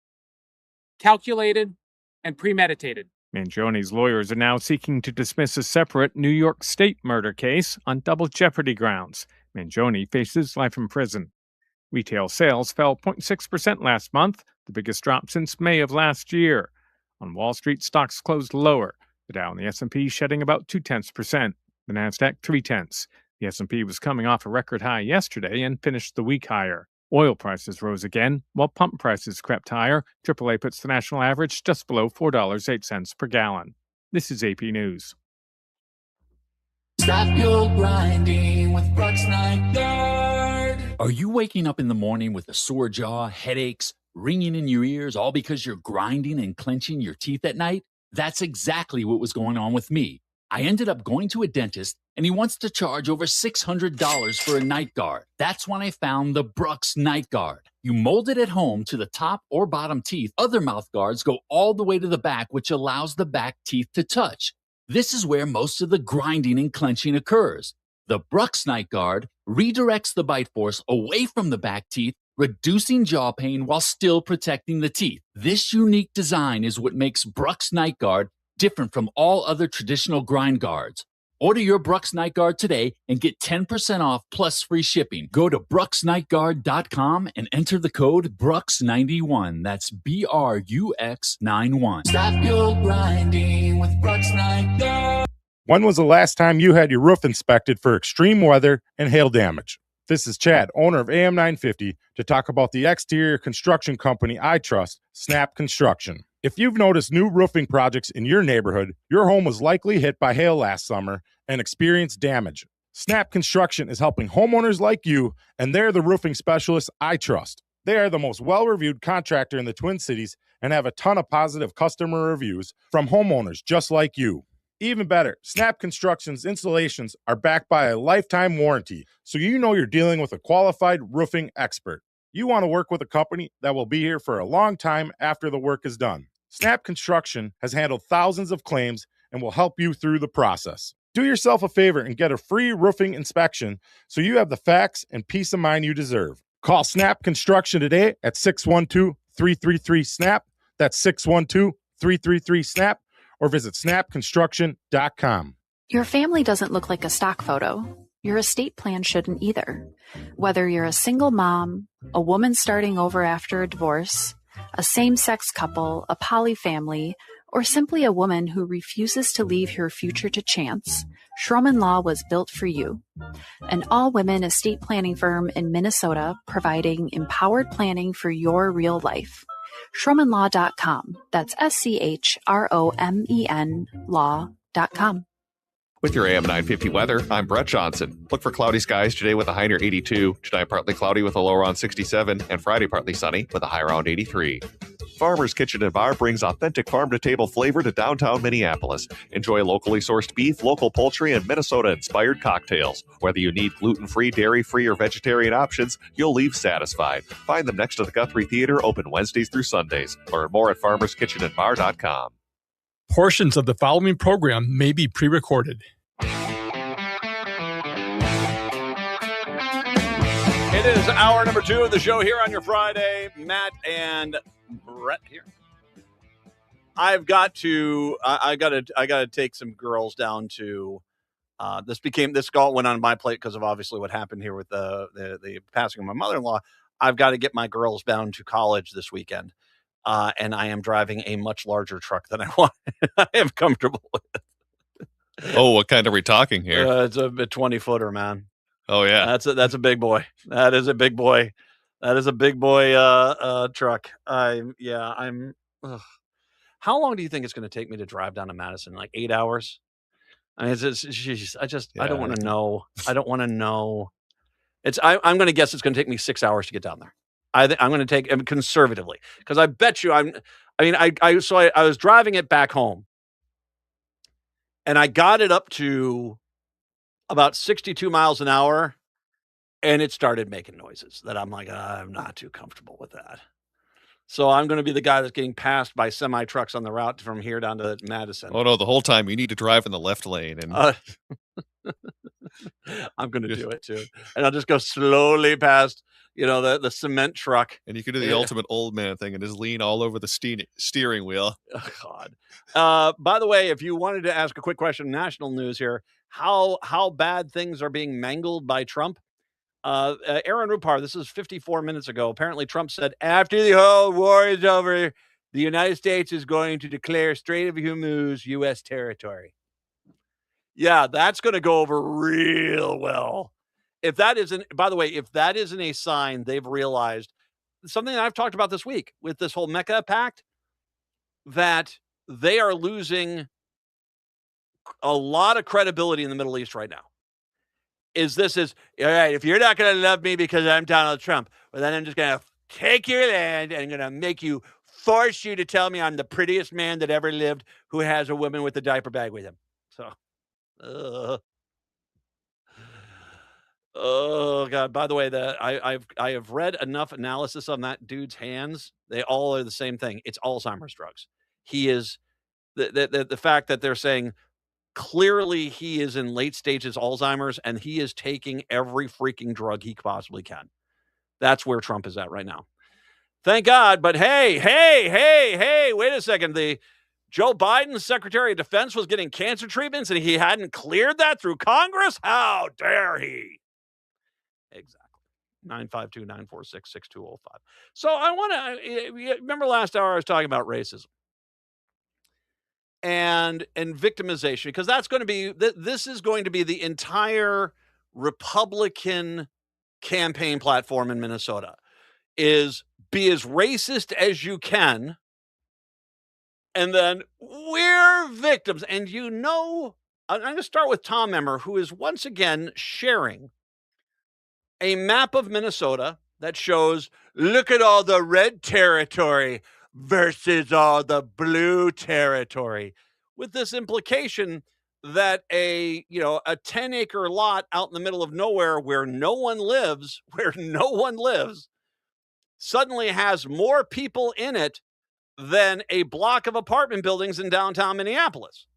calculated, and premeditated. Mangione's lawyers are now seeking to dismiss a separate New York State murder case on double jeopardy grounds. Mangione faces life in prison. Retail sales fell 0.6% last month, the biggest drop since May of last year. On Wall Street, stocks closed lower. The Dow and the S&P shedding about 0.2%. The Nasdaq 0.3%. The S&P was coming off a record high yesterday and finished the week higher. Oil prices rose again, while pump prices crept higher. AAA puts the national average just below $4.08 per gallon. This is AP News. Stop your grinding with Brooks Night Guard. Are you waking up in the morning with a sore jaw, headaches, ringing in your ears, all because you're grinding and clenching your teeth at night? That's exactly what was going on with me. I ended up going to a dentist, and he wants to charge over $600 for a night guard. That's when I found the Brooks Night Guard. You mold it at home to the top or bottom teeth. Other mouth guards go all the way to the back, which allows the back teeth to touch. This is where most of the grinding and clenching occurs. The Brooks Night Guard redirects the bite force away from the back teeth, reducing jaw pain while still protecting the teeth. This unique design is what makes Brooks Night Guard different from all other traditional grind guards. Order your Brooks Night Guard today and get 10% off plus free shipping. Go to brooksnightguard.com and enter the code BROOKS91. That's BRUX91. Stop your grinding with Brooks Night Guard. When was the last time you had your roof inspected for extreme weather and hail damage? This is Chad, owner of AM 950, to talk about the exterior construction company I trust, Snap Construction. If you've noticed new roofing projects in your neighborhood, your home was likely hit by hail last summer and experienced damage. Snap Construction is helping homeowners like you, and they're the roofing specialists I trust. They are the most well-reviewed contractor in the Twin Cities and have a ton of positive customer reviews from homeowners just like you. Even better, Snap Construction's installations are backed by a lifetime warranty, so you know you're dealing with a qualified roofing expert. You want to work with a company that will be here for a long time after the work is done. Snap Construction has handled thousands of claims and will help you through the process. Do yourself a favor and get a free roofing inspection so you have the facts and peace of mind you deserve. Call Snap Construction today at 612-333-SNAP. That's 612-333-SNAP, or visit snapconstruction.com. Your family doesn't look like a stock photo. Your estate plan shouldn't either. Whether you're a single mom, a woman starting over after a divorce, a same-sex couple, a poly family, or simply a woman who refuses to leave her future to chance, Schroman Law was built for you. An all-women estate planning firm in Minnesota providing empowered planning for your real life. SchromanLaw.com. That's SCHROMEN law.com. With your AM 950 weather, I'm Brett Johnson. Look for cloudy skies today with a high near 82, tonight partly cloudy with a low around 67, and Friday partly sunny with a high around 83. Farmer's Kitchen and Bar brings authentic farm-to-table flavor to downtown Minneapolis. Enjoy locally sourced beef, local poultry, and Minnesota-inspired cocktails. Whether you need gluten-free, dairy-free, or vegetarian options, you'll leave satisfied. Find them next to the Guthrie Theater, open Wednesdays through Sundays. Learn more at farmerskitchenandbar.com. Portions of the following program may be pre-recorded. It is hour number 2 of the show here on your Friday. Matt and Brett here. I got to take some girls down to. This all went on my plate because of obviously what happened here with the passing of my mother-in-law. I've got to get my girls down to college this weekend. And I am driving a much larger truck than I want. I am comfortable with. Oh, what kind are we talking here? It's a 20-footer, man. Oh yeah, that's a big boy. That is a big boy. That is a big boy truck. I'm. Ugh. How long do you think it's going to take me to drive down to Madison? Like 8 hours? I mean, I don't want to know. I don't want to know. I'm going to guess it's going to take me 6 hours to get down there. I'm going to take conservatively because I bet you I was driving it back home and I got it up to about 62 miles an hour and it started making noises that I'm like, I'm not too comfortable with that. So I'm going to be the guy that's getting passed by semi trucks on the route from here down to Madison. Oh no, the whole time you need to drive in the left lane and I'm going to do it too. And I'll just go slowly past, the cement truck. And you can do the ultimate old man thing and just lean all over the steering wheel. Oh, God. By the way, if you wanted to ask a quick question, national news here, how bad things are being mangled by Trump. Aaron Rupar, this is 54 minutes ago. Apparently Trump said, after the whole war is over, the United States is going to declare Strait of Hormuz U.S. territory. Yeah, that's going to go over real well. If that isn't a sign they've realized something that I've talked about this week with this whole Mecca pact, that they are losing a lot of credibility in the Middle East right now. All right, if you're not going to love me because I'm Donald Trump, well, then I'm just going to take your land and I'm going to force you to tell me I'm the prettiest man that ever lived who has a woman with a diaper bag with him. So, oh God! By the way, I have read enough analysis on that dude's hands. They all are the same thing. It's Alzheimer's drugs. He is the fact that they're saying clearly he is in late stages Alzheimer's and he is taking every freaking drug he possibly can. That's where Trump is at right now. Thank God. But hey, wait a second. Joe Biden's Secretary of Defense was getting cancer treatments and he hadn't cleared that through Congress? How dare he? Exactly. 952-946-6205. So I want to remember last hour I was talking about racism and victimization, because that's going to be this is going to be the entire Republican campaign platform in Minnesota, is be as racist as you can, and then we're victims. And I'm going to start with Tom Emmer, who is once again sharing a map of Minnesota that shows, look at all the red territory versus all the blue territory, with this implication that a 10-acre lot out in the middle of nowhere where no one lives, suddenly has more people in it than a block of apartment buildings in downtown Minneapolis.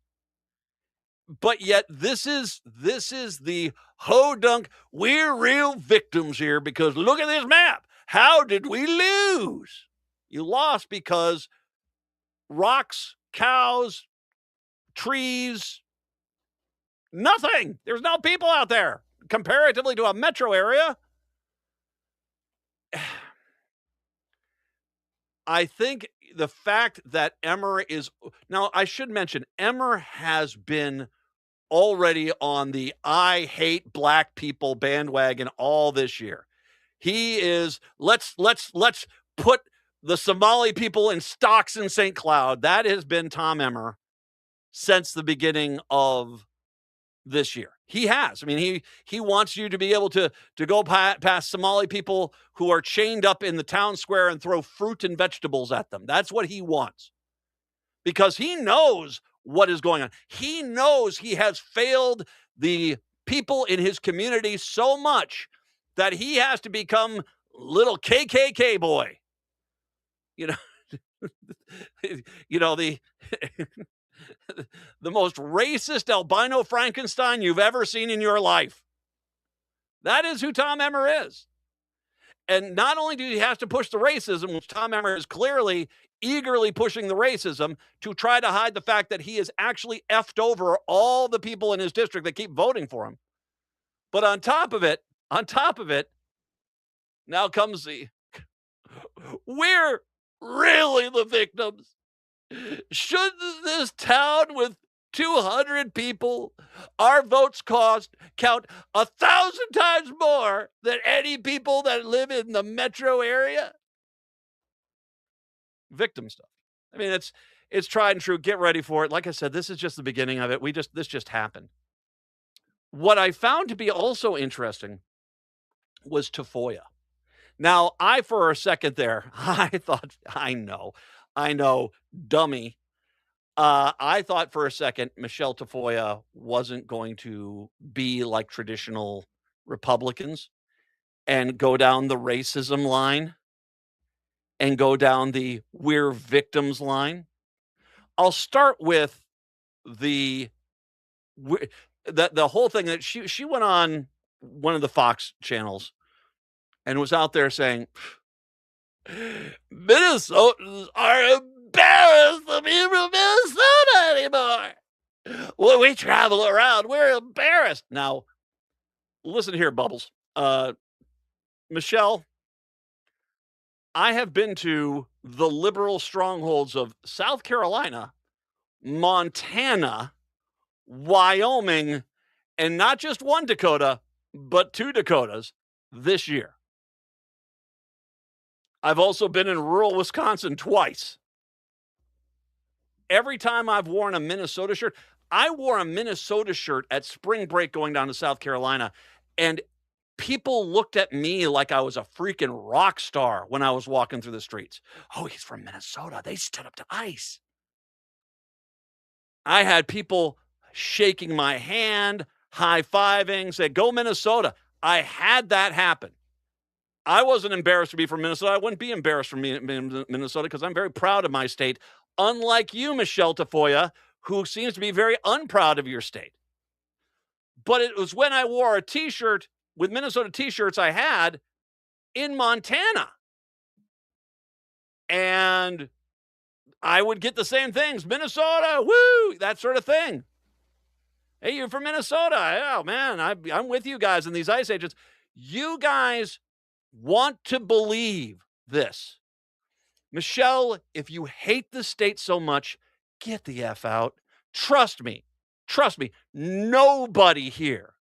But yet this is the ho-dunk, we're real victims here because look at this map. How did we lose? You lost because rocks, cows, trees, nothing. There's no people out there comparatively to a metro area. I think the fact that Emmer is now, I should mention, Emmer has been already on the I hate black people bandwagon all this year. He is let's put the Somali people in stocks in St. Cloud. That has been Tom Emmer since the beginning of this year. He has. I mean, he wants you to be able to go past Somali people who are chained up in the town square and throw fruit and vegetables at them. That's what he wants. Because he knows what is going on. He knows he has failed the people in his community so much that he has to become little KKK boy. You know, the the most racist albino Frankenstein you've ever seen in your life. That is who Tom Emmer is. And not only do he have to push the racism, which Tom Emmer is clearly eagerly pushing the racism to try to hide the fact that he has actually effed over all the people in his district that keep voting for him. But on top of it, now comes we're really the victims. Shouldn't this town with 200 people, our votes count 1,000 times more than any people that live in the metro area? Victim stuff. I mean, it's tried and true. Get ready for it. Like I said, this is just the beginning of it. This just happened. What I found to be also interesting was Tafoya. Now, for a second there, I thought, I know, dummy. I thought for a second Michelle Tafoya wasn't going to be like traditional Republicans and go down the racism line and go down the we're victims line. I'll start with the whole thing that she went on one of the Fox channels and was out there saying, Minnesotans are embarrassed to be from Minnesota anymore. When we travel around, we're embarrassed. Now, listen here, Bubbles. Michelle, I have been to the liberal strongholds of South Carolina, Montana, Wyoming, and not just one Dakota, but 2 Dakotas this year. I've also been in rural Wisconsin twice. Every time I've worn a Minnesota shirt, I wore a Minnesota shirt at spring break going down to South Carolina, and people looked at me like I was a freaking rock star when I was walking through the streets. Oh, he's from Minnesota. They stood up to ice. I had people shaking my hand, high-fiving, say, go Minnesota. I had that happen. I wasn't embarrassed to be from Minnesota. I wouldn't be embarrassed from Minnesota because I'm very proud of my state, unlike you, Michelle Tafoya, who seems to be very unproud of your state. But it was when I wore a T-shirt with Minnesota T-shirts I had in Montana. And I would get the same things. Minnesota, woo, that sort of thing. Hey, you're from Minnesota. Oh, man, I'm with you guys in these ice ages. You guys want to believe this. Michelle, if you hate the state so much, get the F out. Trust me. Nobody here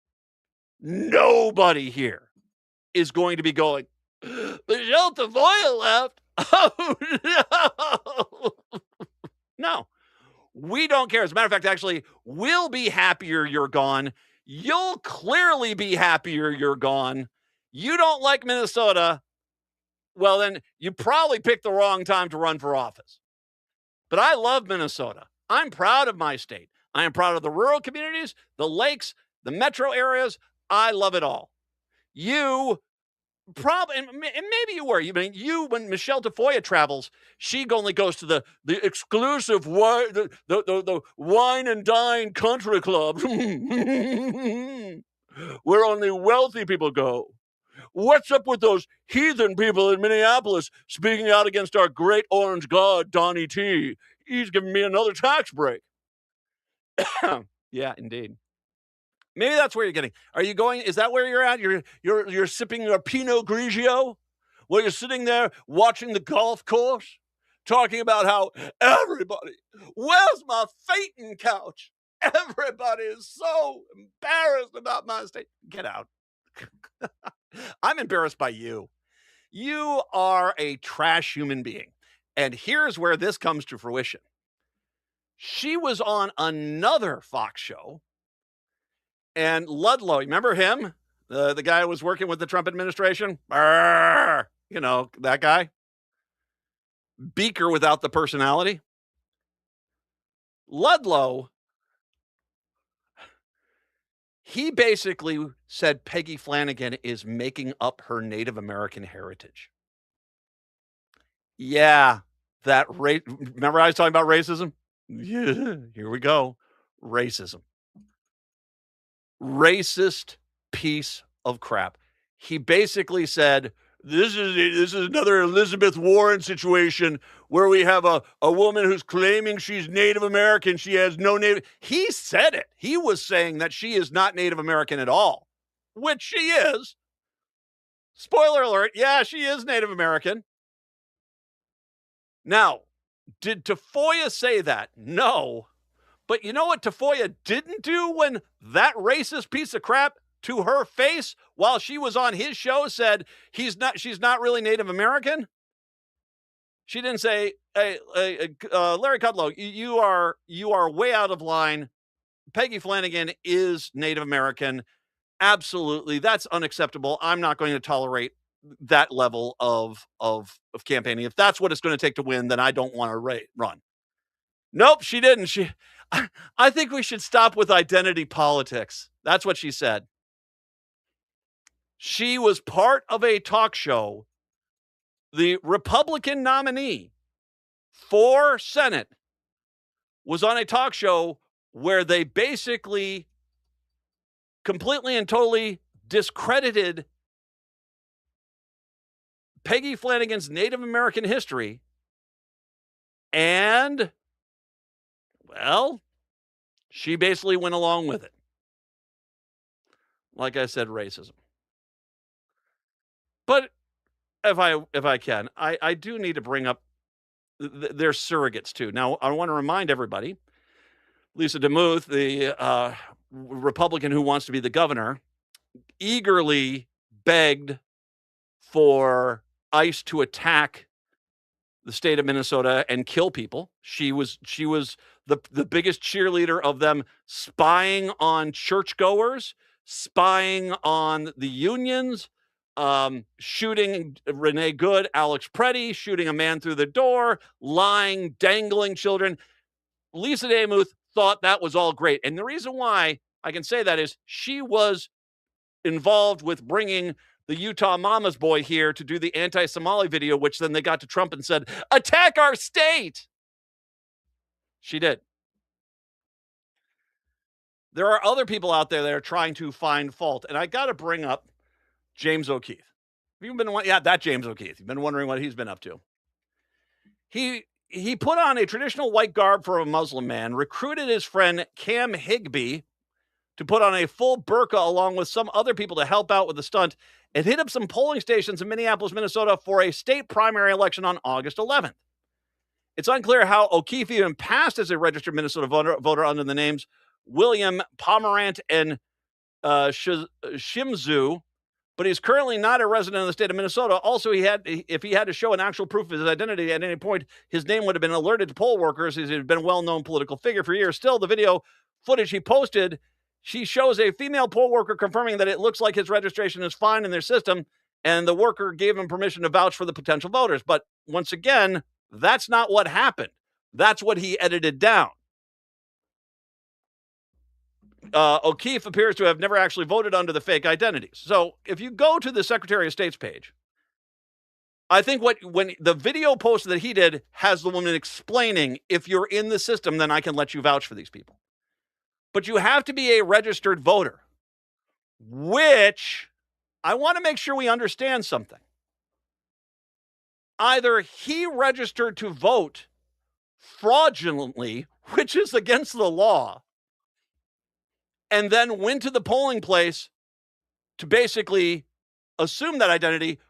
is going to be going, Michelle Tafoya left. Oh, no. No, we don't care. As a matter of fact, actually, we'll be happier you're gone. You'll clearly be happier you're gone. You don't like Minnesota. Well, then you probably picked the wrong time to run for office. But I love Minnesota. I'm proud of my state. I am proud of the rural communities, the lakes, the metro areas. I love it all. You probably, and maybe you were. When Michelle Tafoya travels, she only goes to the exclusive the wine and dine country club where only wealthy people go. What's up with those heathen people in Minneapolis speaking out against our great orange god, Donnie T? He's giving me another tax break. Yeah, indeed. Maybe that's where you're getting. Are you going? Is that where you're at? You're sipping your Pinot Grigio while you're sitting there watching the golf course, talking about how everybody, where's my Phaeton couch? Everybody is so embarrassed about my state. Get out. I'm embarrassed by you. You are a trash human being. And here's where this comes to fruition. She was on another Fox show And Ludlow, remember him? The guy who was working with the Trump administration? Arr, you know, that guy. Beaker without the personality. Ludlow, he basically said Peggy Flanagan is making up her Native American heritage. Yeah, remember I was talking about racism? Yeah, here we go. Racism. Racist piece of crap. He basically said, this is another Elizabeth Warren situation where we have a woman who's claiming she's Native American. She has no Native. He said it. He was saying that she is not Native American at all, which she is. Spoiler alert. Yeah, she is Native American. Now, did Tafoya say that? No. But you know what Tafoya didn't do when that racist piece of crap to her face while she was on his show said she's not really Native American? She didn't say, hey, Larry Kudlow, you are way out of line. Peggy Flanagan is Native American. Absolutely. That's unacceptable. I'm not going to tolerate that level of campaigning. If that's what it's going to take to win, then I don't want to run. Nope, she didn't. I think we should stop with identity politics. That's what she said. She was part of a talk show. The Republican nominee for Senate was on a talk show where they basically completely and totally discredited Peggy Flanagan's Native American history. And, well, she basically went along with it. Like I said, racism. But if I can, I do need to bring up their surrogates too. Now, I want to remind everybody, Lisa DeMuth, the Republican who wants to be the governor, eagerly begged for ICE to attack the state of Minnesota and kill people. She was the biggest cheerleader of them spying on churchgoers, spying on the unions, shooting Renee Good, Alex Preddy, shooting a man through the door, lying, dangling children. Lisa DeMuth thought that was all great. And the reason why I can say that is she was involved with bringing the Utah Mama's Boy here to do the anti-Somali video, which then they got to Trump and said, attack our state. She did. There are other people out there that are trying to find fault. And I got to bring up James O'Keefe. That James O'Keefe. You've been wondering what he's been up to. He put on a traditional white garb for a Muslim man, recruited his friend Cam Higbee to put on a full burqa along with some other people to help out with the stunt, and hit up some polling stations in Minneapolis, Minnesota for a state primary election on August 11th. It's unclear how O'Keefe even passed as a registered Minnesota voter under the names William Pomerant and Shimzu, but he's currently not a resident of the state of Minnesota. Also, if he had to show an actual proof of his identity at any point, his name would have been alerted to poll workers, as he had been a well-known political figure for years. Still, the video footage he posted, she shows a female poll worker confirming that it looks like his registration is fine in their system, and the worker gave him permission to vouch for the potential voters. But once again, that's not what happened. That's what he edited down. O'Keefe appears to have never actually voted under the fake identities. So if you go to the Secretary of State's page, I think when the video post that he did has the woman explaining, if you're in the system, then I can let you vouch for these people. But you have to be a registered voter, which I want to make sure we understand something. Either he registered to vote fraudulently, which is against the law, and then went to the polling place to basically assume that identity.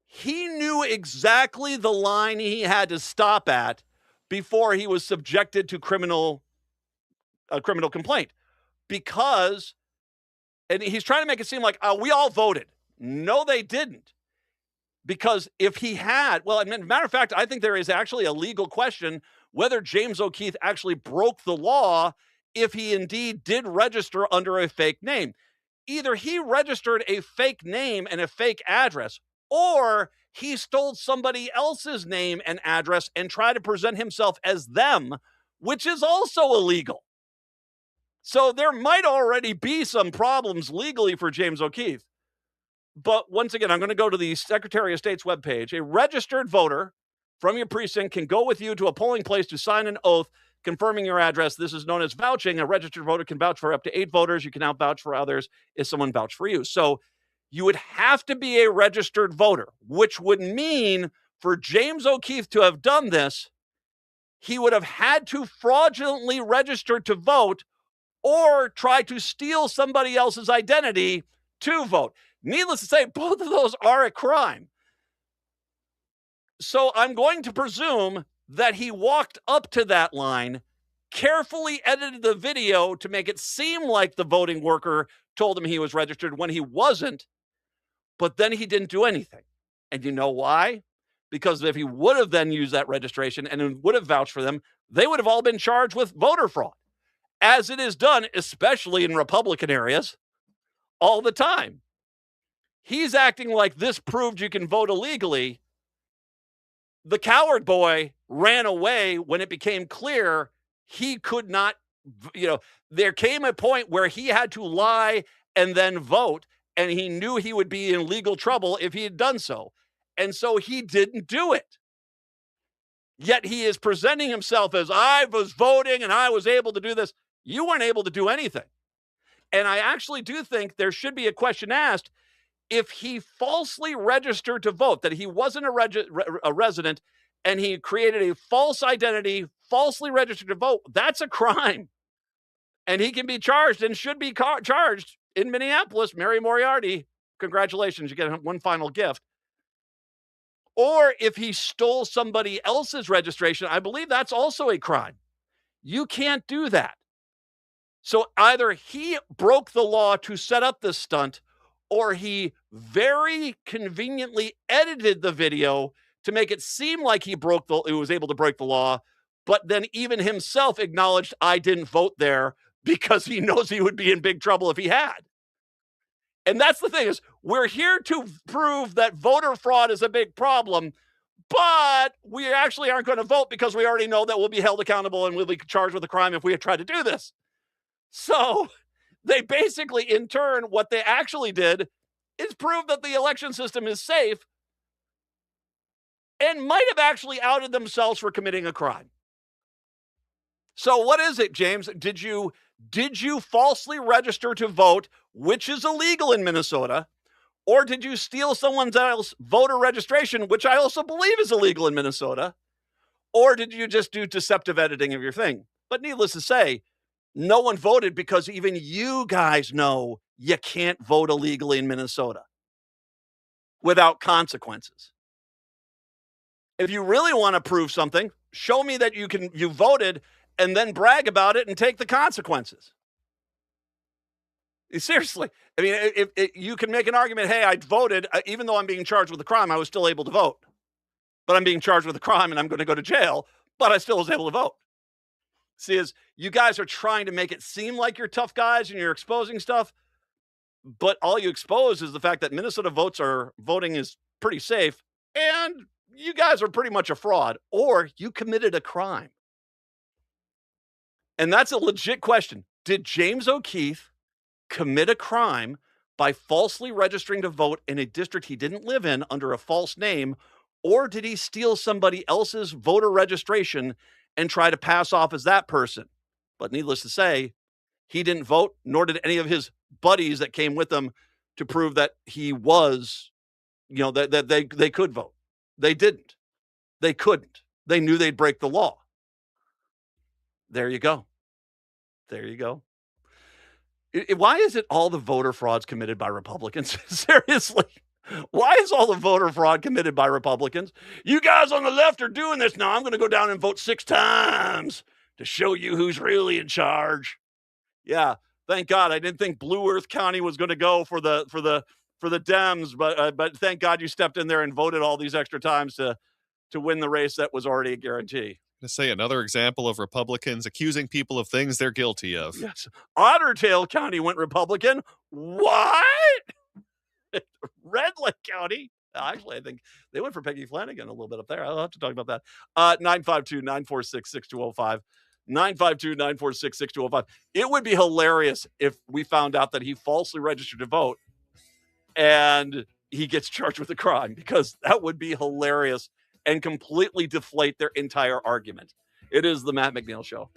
He knew exactly the line he had to stop at before he was subjected to criminal complaint. Because, and he's trying to make it seem like, we all voted. No, they didn't. Because if he had, well, as a matter of fact, I think there is actually a legal question whether James O'Keefe actually broke the law if he indeed did register under a fake name. Either he registered a fake name and a fake address, or he stole somebody else's name and address and tried to present himself as them, which is also illegal. So there might already be some problems legally for James O'Keefe. But once again, I'm going to go to the Secretary of State's webpage. A registered voter from your precinct can go with you to a polling place to sign an oath confirming your address. This is known as vouching. A registered voter can vouch for up to 8 voters. You can now vouch for others if someone vouched for you. So you would have to be a registered voter, which would mean for James O'Keefe to have done this, he would have had to fraudulently register to vote or try to steal somebody else's identity to vote. Needless to say, both of those are a crime. So I'm going to presume that he walked up to that line, carefully edited the video to make it seem like the voting worker told him he was registered when he wasn't, but then he didn't do anything. And you know why? Because if he would have then used that registration and would have vouched for them, they would have all been charged with voter fraud, as it is done, especially in Republican areas, all the time. He's acting like this proved you can vote illegally. The coward boy ran away when it became clear he could not, there came a point where he had to lie and then vote, and he knew he would be in legal trouble if he had done so. And so he didn't do it. Yet he is presenting himself as, I was voting and I was able to do this. You weren't able to do anything. And I actually do think there should be a question asked, if he falsely registered to vote, that he wasn't a resident and he created a false identity, falsely registered to vote, that's a crime. And he can be charged and should be charged in Minneapolis. Mary Moriarty, congratulations, you get one final gift. Or if he stole somebody else's registration, I believe that's also a crime. You can't do that. So either he broke the law to set up this stunt, or he very conveniently edited the video to make it seem like he was able to break the law, but then even himself acknowledged, I didn't vote there, because he knows he would be in big trouble if he had. And that's the thing, is we're here to prove that voter fraud is a big problem, but we actually aren't going to vote because we already know that we'll be held accountable and we'll be charged with a crime if we had tried to do this. So they basically, in turn, what they actually did is prove that the election system is safe and might have actually outed themselves for committing a crime. So what is it, James? Did you falsely register to vote, which is illegal in Minnesota, or did you steal someone else's voter registration, which I also believe is illegal in Minnesota, or did you just do deceptive editing of your thing? But needless to say, no one voted because even you guys know you can't vote illegally in Minnesota without consequences. If you really want to prove something, show me that you voted and then brag about it and take the consequences. Seriously. I mean, if you can make an argument, hey, I voted, even though I'm being charged with a crime, I was still able to vote. But I'm being charged with a crime and I'm going to go to jail, but I still was able to vote. See, as you guys are trying to make it seem like you're tough guys and you're exposing stuff, but all you expose is the fact that Minnesota voting is pretty safe, and you guys are pretty much a fraud, or you committed a crime. And that's a legit question. Did James O'Keefe commit a crime by falsely registering to vote in a district he didn't live in under a false name, or did he steal somebody else's voter registration and try to pass off as that person? But needless to say, he didn't vote, nor did any of his buddies that came with him to prove that he was, that they could vote. They didn't. They couldn't. They knew they'd break the law. There you go. There you go. Why is it all the voter frauds committed by Republicans? Seriously. Why is all the voter fraud committed by Republicans? You guys on the left are doing this. Now I'm going to go down and vote 6 times to show you who's really in charge. Yeah, thank God. I didn't think Blue Earth County was going to go for the Dems, but thank God you stepped in there and voted all these extra times to win the race that was already a guarantee. To say another example of Republicans accusing people of things they're guilty of. Yes. Otter Tail County went Republican. What? Red Lake County. Actually, I think they went for Peggy Flanagan a little bit up there. I'll have to talk about that. 952-946-6205. 952-946-6205. It would be hilarious if we found out that he falsely registered to vote and he gets charged with a crime, because that would be hilarious and completely deflate their entire argument. It is the Matt McNeil Show.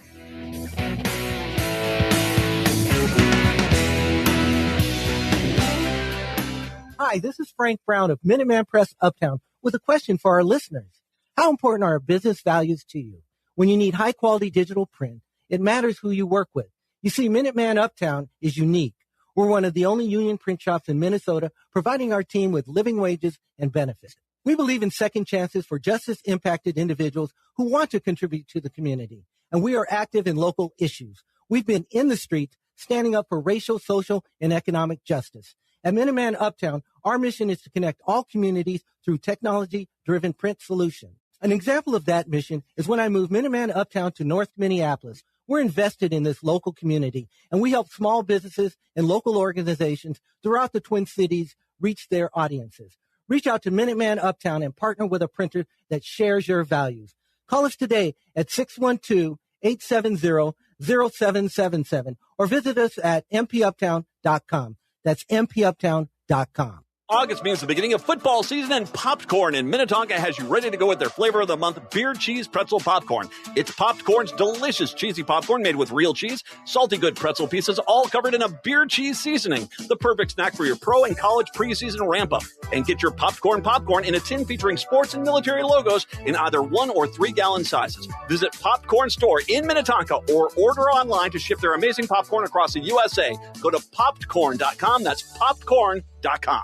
Hi, this is Frank Brown of Minuteman Press Uptown with a question for our listeners. How important are business values to you? When you need high-quality digital print, it matters who you work with. You see, Minuteman Uptown is unique. We're one of the only union print shops in Minnesota providing our team with living wages and benefits. We believe in second chances for justice-impacted individuals who want to contribute to the community, and we are active in local issues. We've been in the streets standing up for racial, social, and economic justice. At Minuteman Uptown, our mission is to connect all communities through technology-driven print solutions. An example of that mission is when I moved Minuteman Uptown to North Minneapolis. We're invested in this local community, and we help small businesses and local organizations throughout the Twin Cities reach their audiences. Reach out to Minuteman Uptown and partner with a printer that shares your values. Call us today at 612-870-0777 or visit us at mpuptown.com. That's mpuptown.com. August means the beginning of football season, and Popcorn in Minnetonka has you ready to go with their flavor of the month, beer cheese pretzel popcorn. It's Popcorn's delicious cheesy popcorn made with real cheese, salty good pretzel pieces, all covered in a beer cheese seasoning. The perfect snack for your pro and college preseason ramp-up. And get your popcorn in a tin featuring sports and military logos in either 1 or 3 gallon sizes. Visit Popcorn Store in Minnetonka or order online to ship their amazing popcorn across the USA. Go to popcorn.com. That's popcorn.com.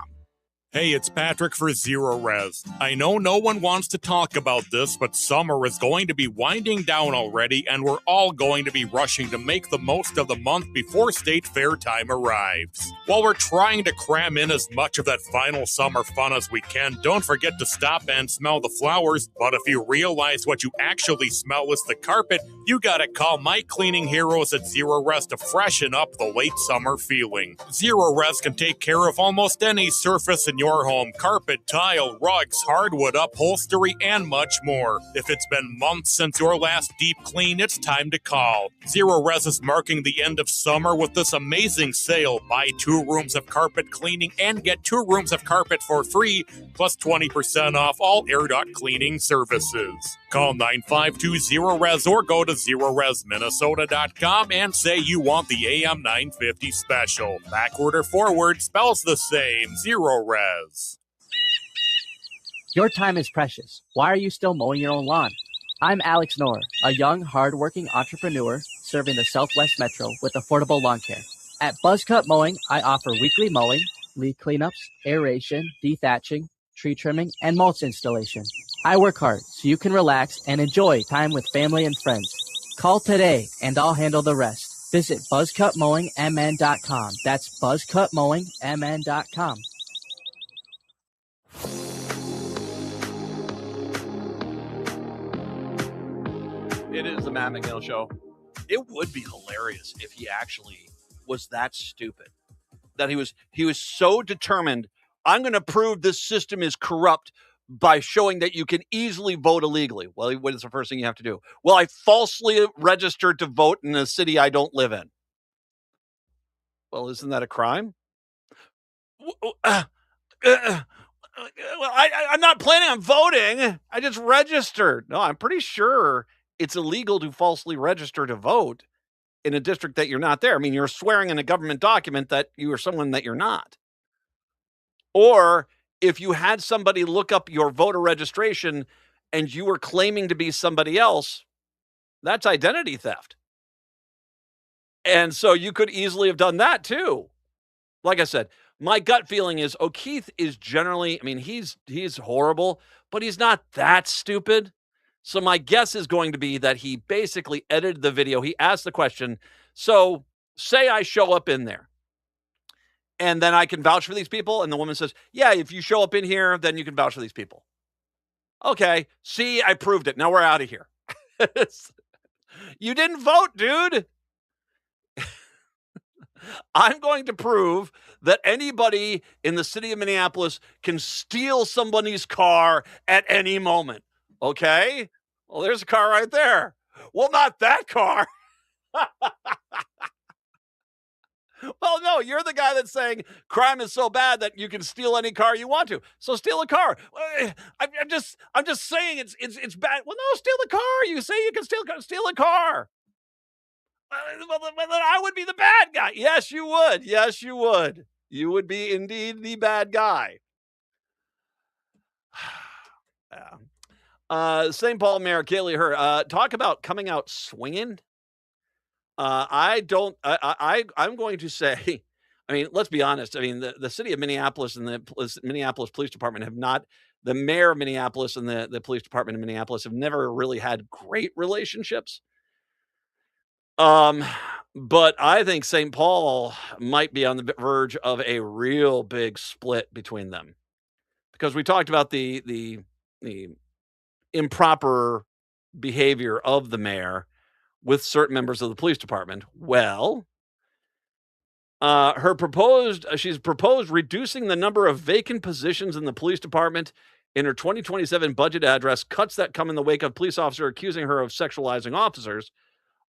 Hey, it's Patrick for Zero Res. I know no one wants to talk about this, but summer is going to be winding down already, and we're all going to be rushing to make the most of the month before State Fair time arrives. While we're trying to cram in as much of that final summer fun as we can, don't forget to stop and smell the flowers. But if you realize what you actually smell is the carpet, you gotta call my cleaning heroes at Zero Res to freshen up the late summer feeling. Zero Res can take care of almost any surface in your home: carpet, tile, rugs, hardwood, upholstery, and much more. If it's been months since your last deep clean, it's time to call. Zero Res is marking the end of summer with this amazing sale. Buy 2 rooms of carpet cleaning and get 2 rooms of carpet for free, plus 20% off all air duct cleaning services. Call 952-ZERO-RES or go to ZeroResMinnesota.com and say you want the AM 950 special. Backward or forward spells the same. Zero Res. Your time is precious. Why are you still mowing your own lawn? I'm Alex Knorr, a young, hardworking entrepreneur serving the Southwest Metro with affordable lawn care. At Buzzcut Mowing, I offer weekly mowing, leaf cleanups, aeration, dethatching, tree trimming, and mulch installation. I work hard so you can relax and enjoy time with family and friends. Call today and I'll handle the rest. Visit buzzcutmowingmn.com. That's buzzcutmowingmn.com. It is the Matt McNeil Show. It would be hilarious if he actually was that stupid, that he was so determined, I'm going to prove this system is corrupt by showing that you can easily vote illegally. Well, what is the first thing you have to do? Well, I falsely registered to vote in a city I don't live in. Well, isn't that a crime? Well, I'm not planning on voting. I just registered. No, I'm pretty sure it's illegal to falsely register to vote in a district that you're not there. I mean, you're swearing in a government document that you are someone that you're not. Or if you had somebody look up your voter registration and you were claiming to be somebody else, that's identity theft. And so you could easily have done that too. Like I said, my gut feeling is O'Keefe is generally, I mean, he's horrible, but he's not that stupid. So my guess is going to be that he basically edited the video. He asked the question, so say I show up in there and then I can vouch for these people. And the woman says, yeah, if you show up in here, then you can vouch for these people. Okay, see, I proved it. Now we're out of here. You didn't vote, dude. I'm going to prove that anybody in the city of Minneapolis can steal somebody's car at any moment. Okay? Well, there's a car right there. Well, not that car. Well, no, you're the guy that's saying crime is so bad that you can steal any car you want to. So steal a car. I'm just saying it's bad. Well, no, steal a car. You say you can steal a car. Well, then I would be the bad guy. Yes, you would. Yes, you would. You would be indeed the bad guy. St. Paul Mayor Kaylee Herr, talk about coming out swinging. I'm going to say, I mean, let's be honest. I mean, the city of Minneapolis and the Minneapolis Police Department have not, the mayor of Minneapolis and the police department in Minneapolis have never really had great relationships. But I think St. Paul might be on the verge of a real big split between them, because we talked about the improper behavior of the mayor with certain members of the police department. Well, she's proposed reducing the number of vacant positions in the police department in her 2027 budget address, cuts that come in the wake of police officer accusing her of sexualizing officers.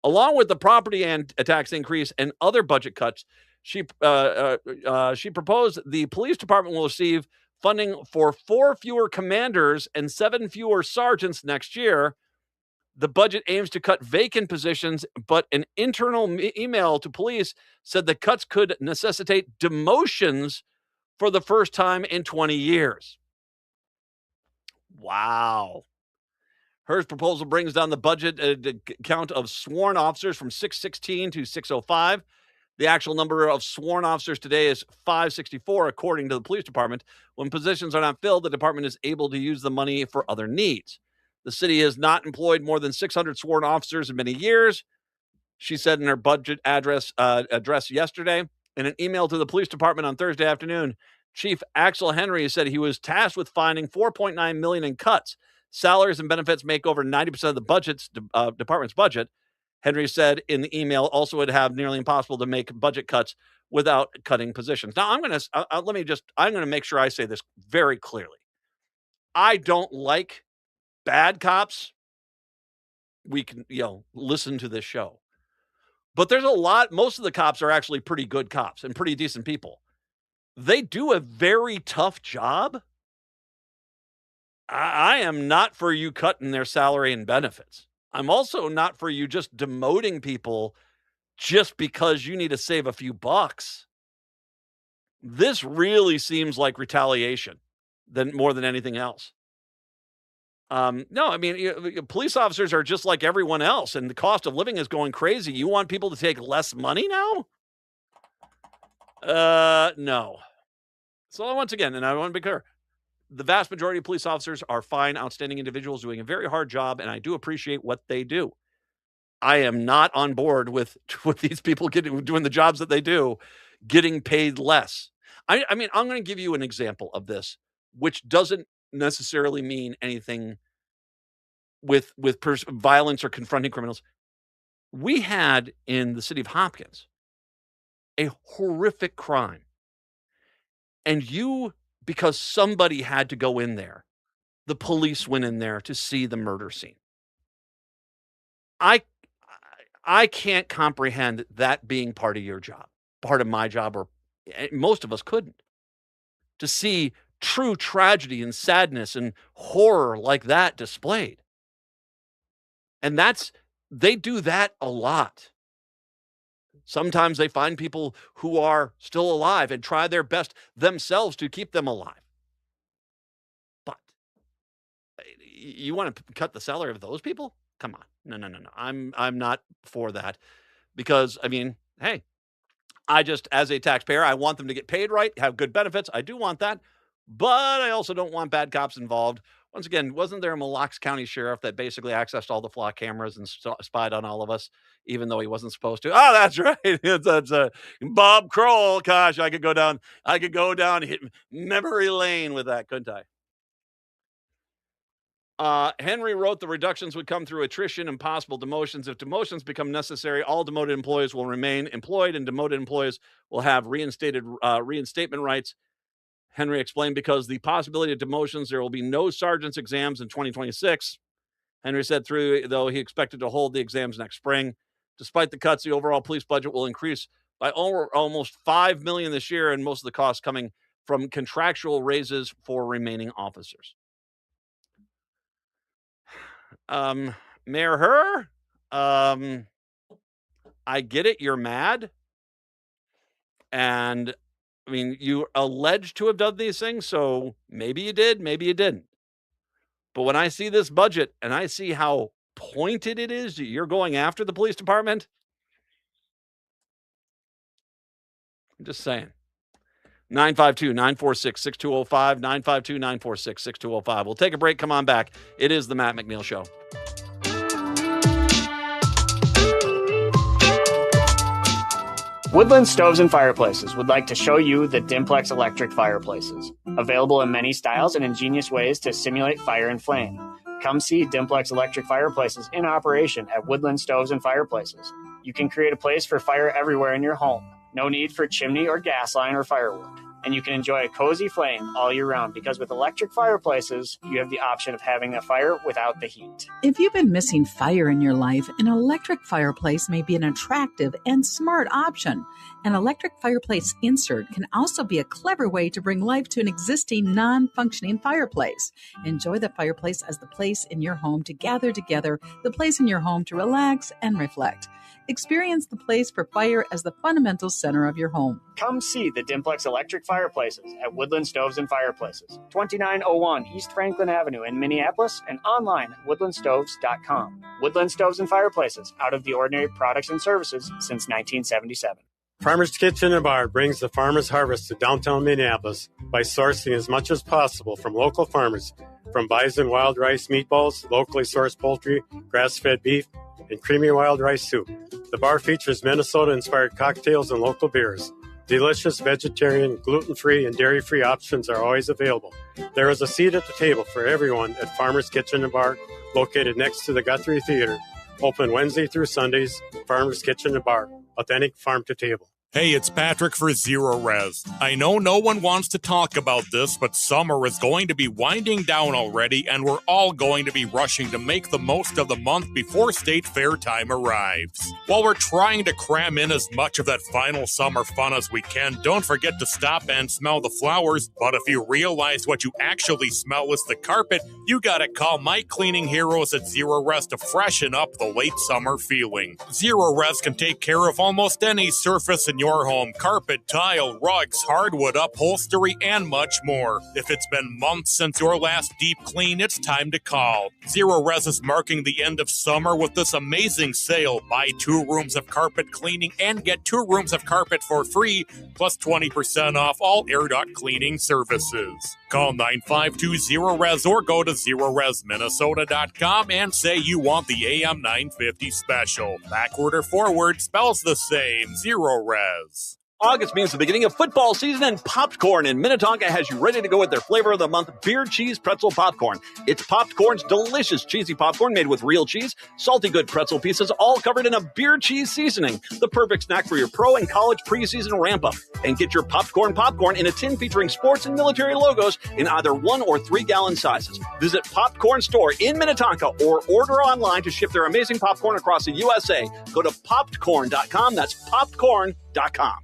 Along with the property and tax increase and other budget cuts, she proposed the police department will receive funding for 4 fewer commanders and 7 fewer sergeants next year. The budget aims to cut vacant positions, but an internal email to police said the cuts could necessitate demotions for the first time in 20 years. Wow. Her's proposal brings down the budget count of sworn officers from 616 to 605. The actual number of sworn officers today is 564, according to the police department. When positions are not filled, the department is able to use the money for other needs. The city has not employed more than 600 sworn officers in many years, she said in her budget address yesterday. In an email to the police department on Thursday afternoon, Chief Axel Henry said he was tasked with finding $4.9 million in cuts. Salaries and benefits make over 90% of the department's budget. Henry said in the email also would have nearly impossible to make budget cuts without cutting positions. Now, I'm going to make sure I say this very clearly. I don't like bad cops. We can, listen to this show. But there's most of the cops are actually pretty good cops and pretty decent people. They do a very tough job. I am not for you cutting their salary and benefits. I'm also not for you just demoting people just because you need to save a few bucks. This really seems like retaliation more than anything else. No, I mean, police officers are just like everyone else, and the cost of living is going crazy. You want people to take less money now? No. So once again, and I want to be clear, the vast majority of police officers are fine, outstanding individuals doing a very hard job, and I do appreciate what they do. I am not on board with these people doing the jobs that they do, getting paid less. I mean, I'm going to give you an example of this, which doesn't necessarily mean anything with violence or confronting criminals. We had in the city of Hopkins a horrific crime, and because somebody had to go in there, the police went in there to see the murder scene. I can't comprehend that being part of your job, part of my job, or most of us couldn't. To see true tragedy and sadness and horror like that displayed. And they do that a lot. Sometimes they find people who are still alive and try their best themselves to keep them alive. But you want to cut the salary of those people? Come on. No. I'm not for that, because, I mean, hey, as a taxpayer, I want them to get paid right, have good benefits. I do want that, but I also don't want bad cops involved. Once again, wasn't there a Mille Lacs County sheriff that basically accessed all the flock cameras and spied on all of us, even though he wasn't supposed to? Oh, that's right. That's Bob Kroll. Gosh, I could go down hit memory lane with that, couldn't Henry wrote the reductions would come through attrition and possible demotions. If demotions become necessary, all demoted employees will remain employed and demoted employees will have reinstatement rights. Henry explained because the possibility of demotions, there will be no sergeant's exams in 2026. Henry said though he expected to hold the exams next spring. Despite the cuts, the overall police budget will increase by almost $5 million this year, and most of the costs coming from contractual raises for remaining officers. Mayor Herr, I get it. You're mad. And I mean, you alleged to have done these things, so maybe you did, maybe you didn't. But when I see this budget and I see how pointed it is, you're going after the police department. I'm just saying. 952-946-6205, 952-946-6205. We'll take a break. Come on back. It is the Matt McNeil Show. Woodland Stoves and Fireplaces would like to show you the Dimplex electric fireplaces, available in many styles and ingenious ways to simulate fire and flame. Come see Dimplex electric fireplaces in operation at Woodland Stoves and Fireplaces. You can create a place for fire everywhere in your home. No need for chimney or gas line or firewood. And you can enjoy a cozy flame all year round because with electric fireplaces, you have the option of having a fire without the heat. If you've been missing fire in your life, an electric fireplace may be an attractive and smart option. An electric fireplace insert can also be a clever way to bring life to an existing non-functioning fireplace. Enjoy the fireplace as the place in your home to gather together, the place in your home to relax and reflect. Experience the place for fire as the fundamental center of your home. Come see the Dimplex electric fireplaces at Woodland Stoves and Fireplaces, 2901 East Franklin Avenue in Minneapolis, and online at woodlandstoves.com. Woodland Stoves and Fireplaces, out of the ordinary products and services since 1977. Farmer's Kitchen and Bar brings the farmer's harvest to downtown Minneapolis by sourcing as much as possible from local farmers, from bison wild rice meatballs, locally sourced poultry, grass-fed beef, and creamy wild rice soup. The bar features Minnesota-inspired cocktails and local beers. Delicious vegetarian, gluten-free, and dairy-free options are always available. There is a seat at the table for everyone at Farmer's Kitchen and Bar, located next to the Guthrie Theater. Open Wednesday through Sundays, Farmer's Kitchen and Bar. Authentic farm to table. Hey, it's Patrick for Zero Res. I know no one wants to talk about this, but summer is going to be winding down already, and we're all going to be rushing to make the most of the month before State Fair time arrives. While we're trying to cram in as much of that final summer fun as we can, don't forget to stop and smell the flowers. But if you realize what you actually smell is the carpet, you gotta call my cleaning heroes at Zero Res to freshen up the late summer feeling. Zero Res can take care of almost any surface in your home: carpet, tile, rugs, hardwood, upholstery, and much more. If it's been months since your last deep clean, it's time to call. Zero Res is marking the end of summer with this amazing sale. Buy 2 rooms of carpet cleaning and get 2 rooms of carpet for free, plus 20% off all air duct cleaning services. Call 952-ZERO-RES or go to ZeroResMinnesota.com and say you want the AM 950 special. Backward or forward spells the same. Zero Res. August means the beginning of football season, and Popped Corn in Minnetonka has you ready to go with their flavor of the month, beer cheese pretzel popcorn. It's Popped Corn's delicious cheesy popcorn made with real cheese, salty good pretzel pieces, all covered in a beer cheese seasoning. The perfect snack for your pro and college preseason ramp-up. And get your Popped Corn popcorn in a tin featuring sports and military logos in either 1 or 3 gallon sizes. Visit Popped Corn store in Minnetonka or order online to ship their amazing popcorn across the USA. Go to poppedcorn.com. That's poppedcorn.com.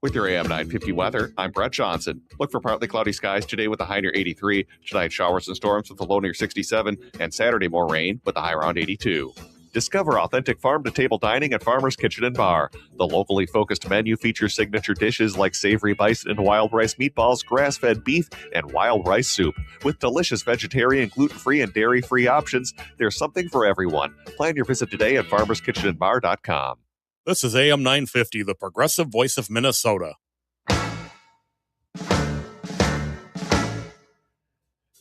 With your AM 950 weather, I'm Brett Johnson. Look for partly cloudy skies today with a high near 83. Tonight, showers and storms with a low near 67. And Saturday, more rain with a high around 82. Discover authentic farm-to-table dining at Farmer's Kitchen and Bar. The locally focused menu features signature dishes like savory bison and wild rice meatballs, grass-fed beef, and wild rice soup. With delicious vegetarian, gluten-free, and dairy-free options, there's something for everyone. Plan your visit today at farmerskitchenandbar.com. This is AM 950, the progressive voice of Minnesota.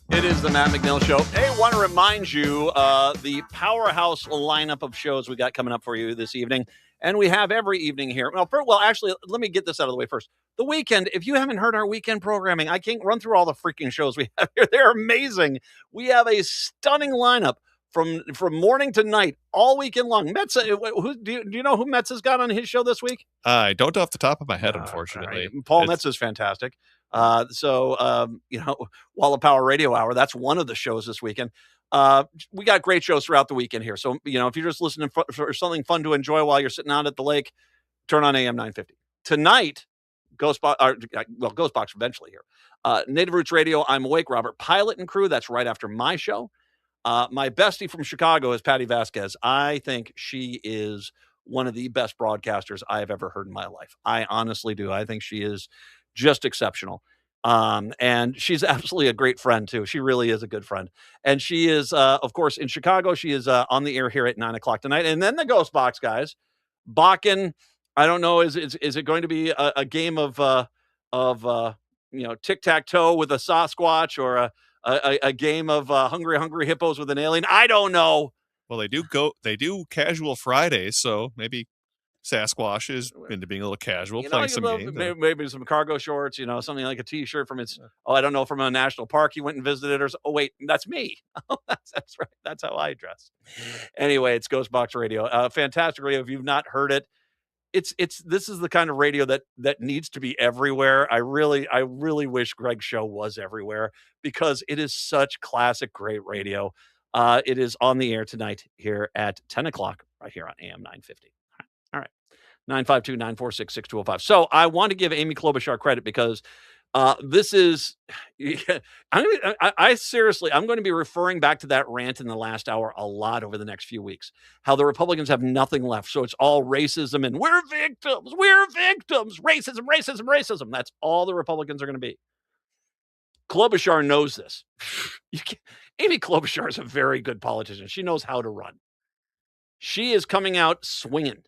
It is the Matt McNeil Show. Hey, I want to remind you the powerhouse lineup of shows we got coming up for you this evening. And we have every evening here. Well, actually, let me get this out of the way first. The weekend, if you haven't heard our weekend programming, I can't run through all the freaking shows we have here. They're amazing. We have a stunning lineup from morning to night, all weekend long. Metz, do you know who Metz has got on his show this week? I don't off the top of my head, unfortunately. Paul Metz is fantastic. Walla Power Radio Hour, that's one of the shows this weekend. We got great shows throughout the weekend here. So, if you're just listening for something fun to enjoy while you're sitting out at the lake, turn on AM 950. Tonight, Ghostbox eventually here. Native Roots Radio, I'm Awake, Robert Pilot and crew. That's right after my show. My bestie from Chicago is Patty Vasquez. I think she is one of the best broadcasters I have ever heard in my life. I honestly do. I think she is just exceptional. And she's absolutely a great friend, too. She really is a good friend. And she is, of course, in Chicago. She is on the air here at 9 o'clock tonight. And then the Ghostbox guys, Bakken. I don't know. Is it going to be a game of tic-tac-toe with a Sasquatch or a game of hungry hippos with an alien? I don't know. Well, they do casual Fridays, so maybe Sasquatch is into being a little casual, playing some games. Maybe some cargo shorts, something like a T-shirt from I don't know, from a national park he went and visited, or oh wait, that's me. That's right. That's how I dress. Anyway, it's Ghostbox Radio. Fantastic radio. If you've not heard it, this is the kind of radio that needs to be everywhere. I really wish Greg's show was everywhere because it is such classic, great radio. It is on the air tonight here at 10 o'clock right here on AM 950. All right. 952-946-6205. So I want to give Amy Klobuchar credit because this is, I seriously, I'm going to be referring back to that rant in the last hour a lot over the next few weeks, how the Republicans have nothing left. So it's all racism and we're victims, racism. That's all the Republicans are going to be. Klobuchar knows this. Amy Klobuchar is a very good politician. She knows how to run. She is coming out swinging.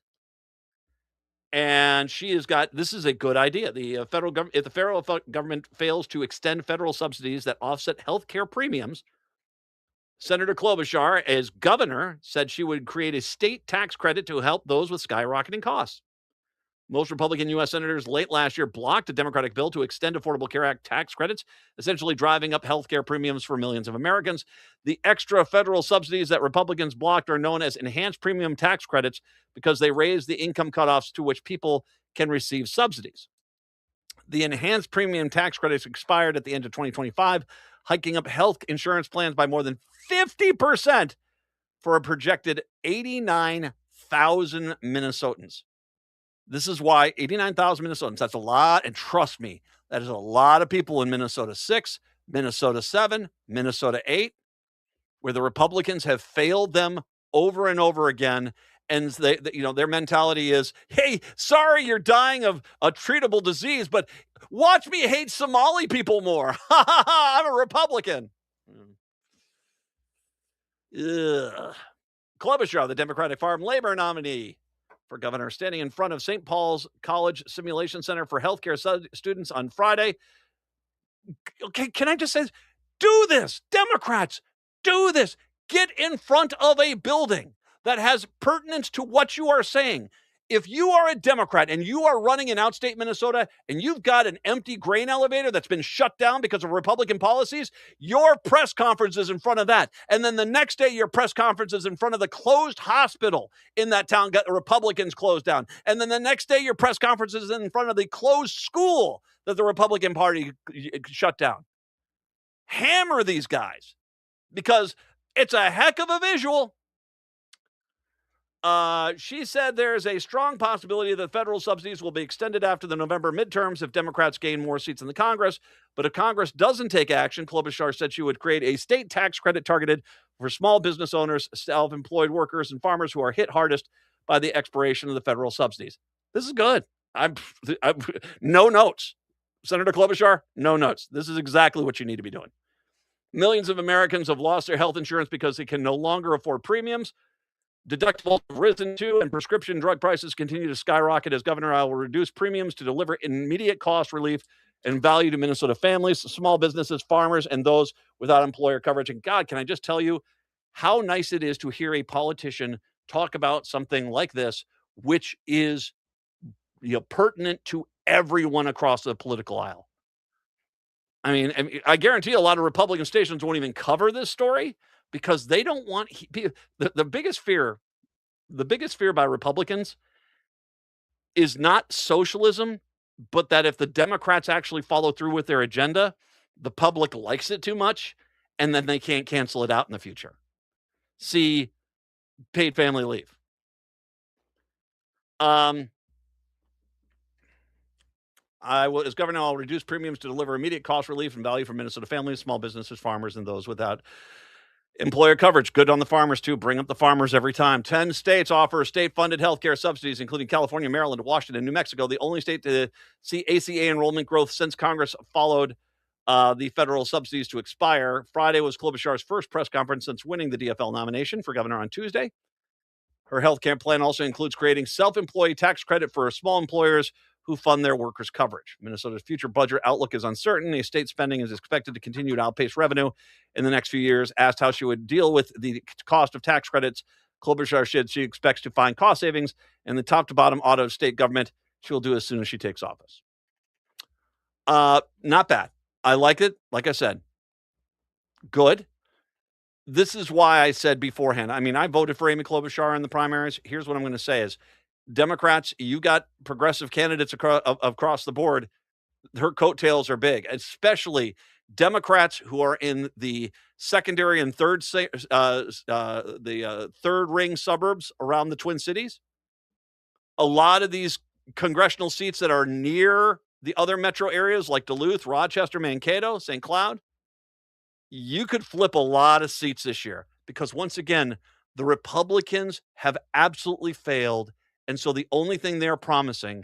And she has got, this is a good idea. If the federal government fails to extend federal subsidies that offset health care premiums, Senator Klobuchar, as governor, said she would create a state tax credit to help those with skyrocketing costs. Most Republican U.S. senators late last year blocked a Democratic bill to extend Affordable Care Act tax credits, essentially driving up health care premiums for millions of Americans. The extra federal subsidies that Republicans blocked are known as enhanced premium tax credits because they raise the income cutoffs to which people can receive subsidies. The enhanced premium tax credits expired at the end of 2025, hiking up health insurance plans by more than 50% for a projected 89,000 Minnesotans. This is why 89,000 Minnesotans, that's a lot. And trust me, that is a lot of people in Minnesota 6, Minnesota 7, Minnesota 8, where the Republicans have failed them over and over again. And their mentality is, hey, sorry, you're dying of a treatable disease, but watch me hate Somali people more. I'm a Republican. Ugh. Klobuchar, the Democratic Farm Labor nominee for governor, standing in front of St. Paul's College Simulation Center for Healthcare students on Friday. Okay, can I just say, do this, Democrats, do this. Get in front of a building that has pertinence to what you are saying. If you are a Democrat and you are running in outstate Minnesota and you've got an empty grain elevator that's been shut down because of Republican policies, your press conference is in front of that. And then the next day, your press conference is in front of the closed hospital in that town got the Republicans closed down. And then the next day, your press conference is in front of the closed school that the Republican Party shut down. Hammer these guys because it's a heck of a visual. She said there's a strong possibility that federal subsidies will be extended after the November midterms if Democrats gain more seats in the Congress. But if Congress doesn't take action, Klobuchar said she would create a state tax credit targeted for small business owners, self-employed workers, and farmers who are hit hardest by the expiration of the federal subsidies. This is good. I'm no notes. Senator Klobuchar, no notes. This is exactly what you need to be doing. Millions of Americans have lost their health insurance because they can no longer afford premiums. Deductibles have risen too, and prescription drug prices continue to skyrocket as Governor Isle will reduce premiums to deliver immediate cost relief and value to Minnesota families, small businesses, farmers, and those without employer coverage. And God, can I just tell you how nice it is to hear a politician talk about something like this, which is pertinent to everyone across the political aisle. I mean, I guarantee a lot of Republican stations won't even cover this story because they don't want the biggest fear by Republicans is not socialism, but that if the Democrats actually follow through with their agenda, the public likes it too much, and then they can't cancel it out in the future. See, paid family leave. As governor, I'll reduce premiums to deliver immediate cost relief and value for Minnesota families, small businesses, farmers, and those without employer coverage. Good on the farmers, too. Bring up the farmers every time. 10 states offer state-funded health care subsidies, including California, Maryland, Washington, and New Mexico, the only state to see ACA enrollment growth since Congress followed the federal subsidies to expire. Friday was Klobuchar's first press conference since winning the DFL nomination for governor on Tuesday. Her health care plan also includes creating self-employee tax credit for small employers who fund their workers' coverage. Minnesota's future budget outlook is uncertain. The state spending is expected to continue to outpace revenue in the next few years. Asked how she would deal with the cost of tax credits, Klobuchar said she expects to find cost savings in the top-to-bottom audit of state government. She will do as soon as she takes office. Not bad. I like it. Like I said, good. This is why I said beforehand. I mean, I voted for Amy Klobuchar in the primaries. Here's what I'm going to say is, Democrats, you got progressive candidates across the board. Her coattails are big, especially Democrats who are in the secondary and third ring suburbs around the Twin Cities. A lot of these congressional seats that are near the other metro areas like Duluth, Rochester, Mankato, St. Cloud, you could flip a lot of seats this year because, once again, the Republicans have absolutely failed. And so the only thing they're promising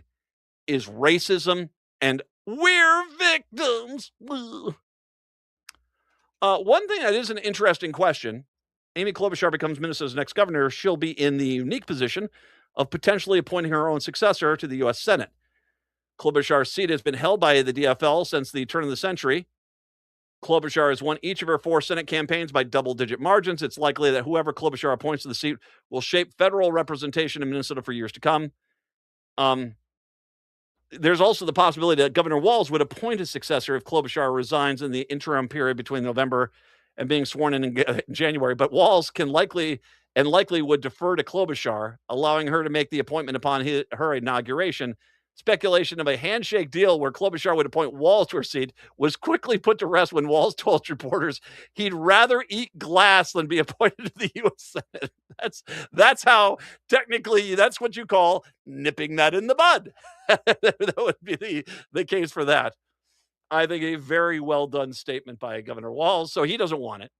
is racism and we're victims. One thing that is an interesting question, Amy Klobuchar becomes Minnesota's next governor. She'll be in the unique position of potentially appointing her own successor to the U.S. Senate. Klobuchar's seat has been held by the DFL since the turn of the century. Klobuchar has won each of her 4 Senate campaigns by double-digit margins. It's likely that whoever Klobuchar appoints to the seat will shape federal representation in Minnesota for years to come. There's also the possibility that Governor Walz would appoint a successor if Klobuchar resigns in the interim period between November and being sworn in January. But Walz can likely would defer to Klobuchar, allowing her to make the appointment upon her inauguration. Speculation of a handshake deal where Klobuchar would appoint Walz to her seat was quickly put to rest when Walz told reporters he'd rather eat glass than be appointed to the U.S. Senate. That's how, technically, that's what you call nipping that in the bud. That would be the case for that. I think a very well done statement by Governor Walz, so he doesn't want it.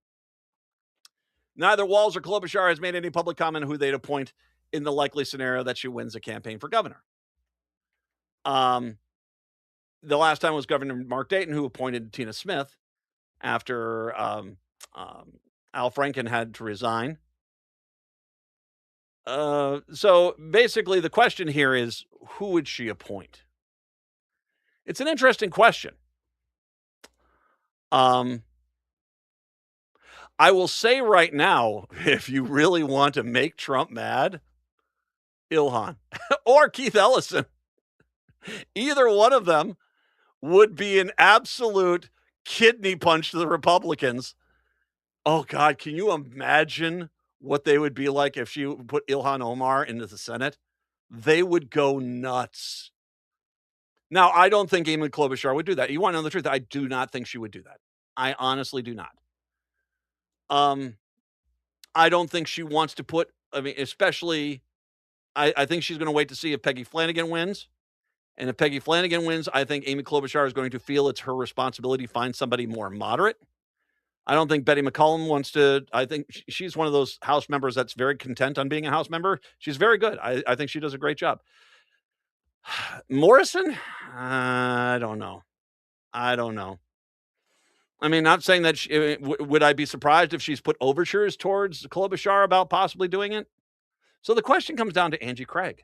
Neither Walz or Klobuchar has made any public comment who they'd appoint in the likely scenario that she wins a campaign for governor. The last time was Governor Mark Dayton, who appointed Tina Smith after Al Franken had to resign. So basically the question here is, who would she appoint? It's an interesting question. I will say right now, if you really want to make Trump mad, Ilhan or Keith Ellison. Either one of them would be an absolute kidney punch to the Republicans. Oh, God, can you imagine what they would be like if she put Ilhan Omar into the Senate? They would go nuts. Now, I don't think Amy Klobuchar would do that. You want to know the truth? I do not think she would do that. I honestly do not. I don't think she wants to put, especially, I think she's going to wait to see if Peggy Flanagan wins. And if Peggy Flanagan wins, I think Amy Klobuchar is going to feel it's her responsibility to find somebody more moderate. I don't think Betty McCollum wants to. I think she's one of those House members that's very content on being a House member. She's very good. I think she does a great job. Morrison? I don't know. I mean, not saying that would I be surprised if she's put overtures towards Klobuchar about possibly doing it? So the question comes down to Angie Craig.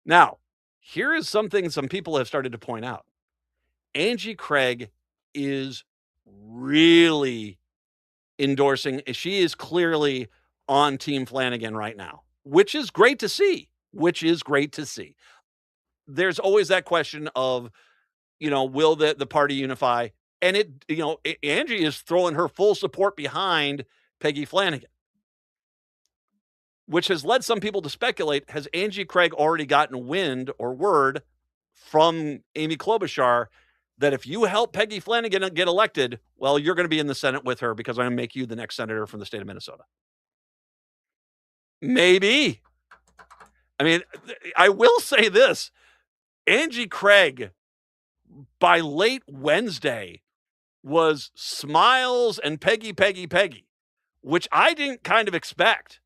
Now, here is something some people have started to point out. Angie Craig is really endorsing. She is clearly on Team Flanagan right now, which is great to see. there's always that question of, will the party unify? And Angie is throwing her full support behind Peggy Flanagan, which has led some people to speculate, has Angie Craig already gotten wind or word from Amy Klobuchar that if you help Peggy Flanagan get elected, well, you're going to be in the Senate with her because I'm going to make you the next senator from the state of Minnesota? Maybe. I mean, I will say this. Angie Craig, by late Wednesday, was smiles and Peggy, which I didn't kind of expect,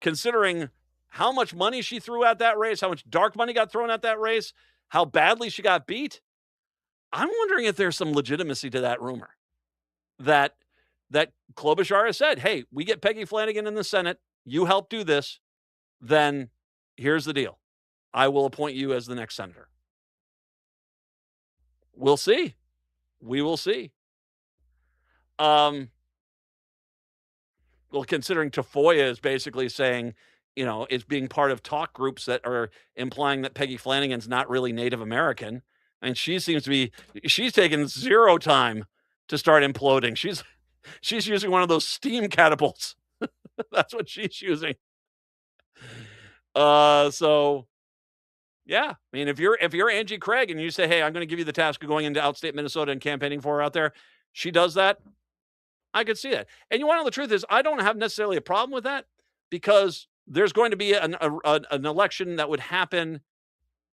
considering how much money she threw at that race, how much dark money got thrown at that race, how badly she got beat. I'm wondering if there's some legitimacy to that rumor that Klobuchar has said, hey, we get Peggy Flanagan in the Senate, you help do this, then here's the deal. I will appoint you as the next senator. We'll see. We will see. Well, considering Tafoya is basically saying, it's being part of talk groups that are implying that Peggy Flanagan's not really Native American. And she seems to be, she's taken zero time to start imploding. She's using one of those steam catapults. That's what she's using. So yeah, I mean, if you're Angie Craig and you say, hey, I'm going to give you the task of going into outstate Minnesota and campaigning for her out there, she does that, I could see that. And you want to know the truth is, I don't have necessarily a problem with that, because there's going to be an election that would happen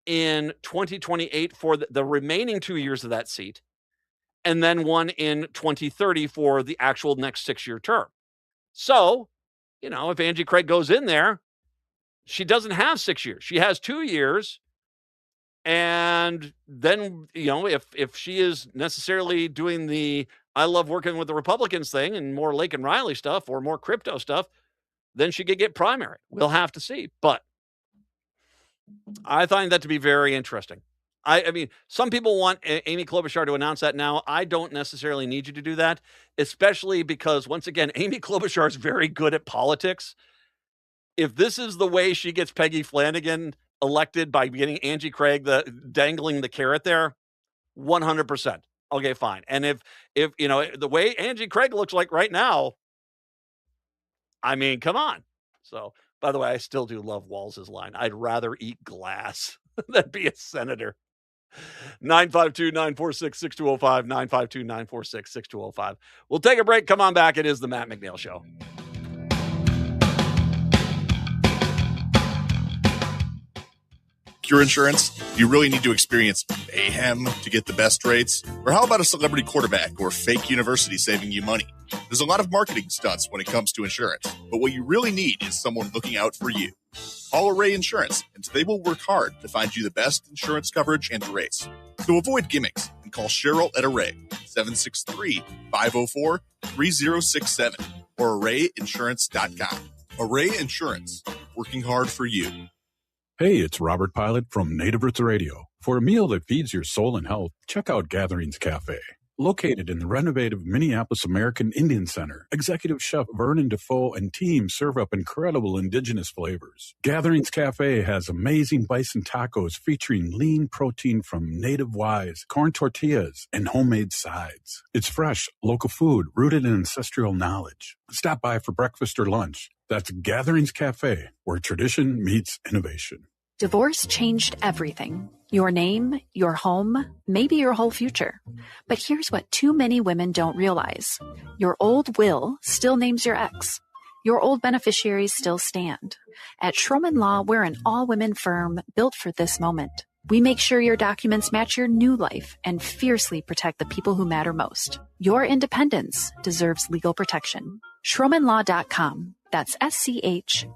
in 2028 for the remaining 2 years of that seat, and then one in 2030 for the actual next 6-year term. So, if Angie Craig goes in there, she doesn't have 6 years. She has 2 years. And then, if she is necessarily doing the I love working with the Republicans thing and more Lake and Riley stuff or more crypto stuff, then she could get primary. We'll have to see. But I find that to be very interesting. I mean, some people want Amy Klobuchar to announce that now. I don't necessarily need you to do that, especially because, once again, Amy Klobuchar is very good at politics. If this is the way she gets Peggy Flanagan elected, by getting Angie Craig dangling the carrot there, 100%. Okay, fine. And if the way Angie Craig looks like right now, I mean, come on. So, by the way, I still do love Walz's line. I'd rather eat glass than be a senator. 952-946-6205, 952-946-6205. We'll take a break. Come on back. It is the Matt McNeil Show. Pure Insurance? Do you really need to experience mayhem to get the best rates? Or how about a celebrity quarterback or fake university saving you money? There's a lot of marketing stunts when it comes to insurance, but what you really need is someone looking out for you. Call Array Insurance, and they will work hard to find you the best insurance coverage and rates. So avoid gimmicks and call Cheryl at Array, 763-504-3067, or arrayinsurance.com. Array Insurance, working hard for you. Hey, it's Robert Pilot from Native Roots Radio. For a meal that feeds your soul and health, check out Gatherings Cafe. Located in the renovative Minneapolis American Indian Center, Executive Chef Vernon Defoe and team serve up incredible indigenous flavors. Gatherings Cafe has amazing bison tacos featuring lean protein from native wise, corn tortillas, and homemade sides. It's fresh, local food rooted in ancestral knowledge. Stop by for breakfast or lunch. That's Gatherings Cafe, where tradition meets innovation. Divorce changed everything. Your name, your home, maybe your whole future. But here's what too many women don't realize. Your old will still names your ex. Your old beneficiaries still stand. At Schroman Law, we're an all-women firm built for this moment. We make sure your documents match your new life and fiercely protect the people who matter most. Your independence deserves legal protection. SchromanLaw.com. That's SCHROMEN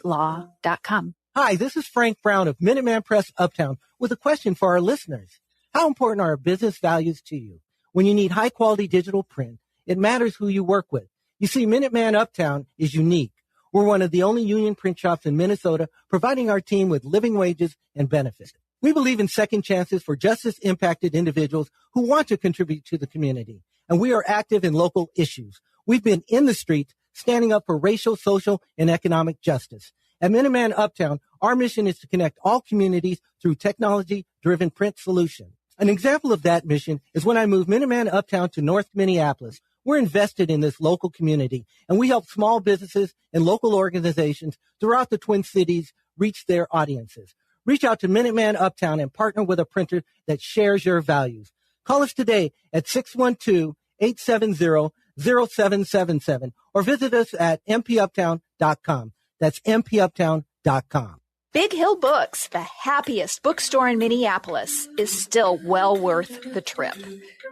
law.com. Hi, this is Frank Brown of Minuteman Press Uptown with a question for our listeners. How important are business values to you? When you need high-quality digital print, it matters who you work with. You see, Minuteman Uptown is unique. We're one of the only union print shops in Minnesota providing our team with living wages and benefits. We believe in second chances for justice-impacted individuals who want to contribute to the community, and we are active in local issues. We've been in the streets standing up for racial, social, and economic justice. At Minuteman Uptown, our mission is to connect all communities through technology-driven print solutions. An example of that mission is when I moved Minuteman Uptown to North Minneapolis. We're invested in this local community, and we help small businesses and local organizations throughout the Twin Cities reach their audiences. Reach out to Minuteman Uptown and partner with a printer that shares your values. Call us today at 612-870-0777 or visit us at mpuptown.com. That's mpuptown.com. Big Hill Books, the happiest bookstore in Minneapolis, is still well worth the trip.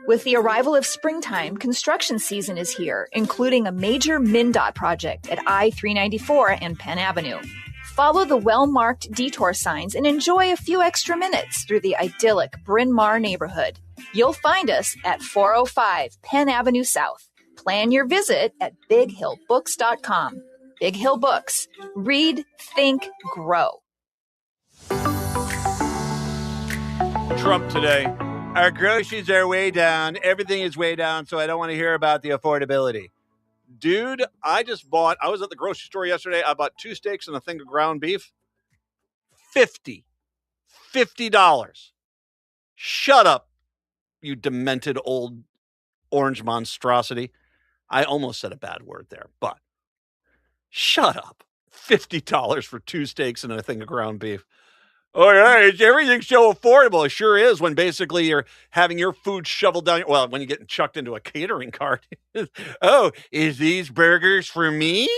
With the arrival of springtime, construction season is here, including a major MnDOT project at I-394 and Penn Avenue. Follow the well-marked detour signs and enjoy a few extra minutes through the idyllic Bryn Mawr neighborhood. You'll find us at 405 Penn Avenue South. Plan your visit at bighillbooks.com. Big Hill Books. Read, think, grow. Trump today. Our groceries are way down. Everything is way down, so I don't want to hear about the affordability. Dude, I was at the grocery store yesterday. I bought 2 steaks and a thing of ground beef. $50. Shut up, you demented old orange monstrosity. I almost said a bad word there, but shut up. $50 for 2 steaks and a thing of ground beef. Oh, yeah, everything's so affordable. It sure is when basically you're having your food shoveled down. Well, when you're getting chucked into a catering cart. Oh, is these burgers for me?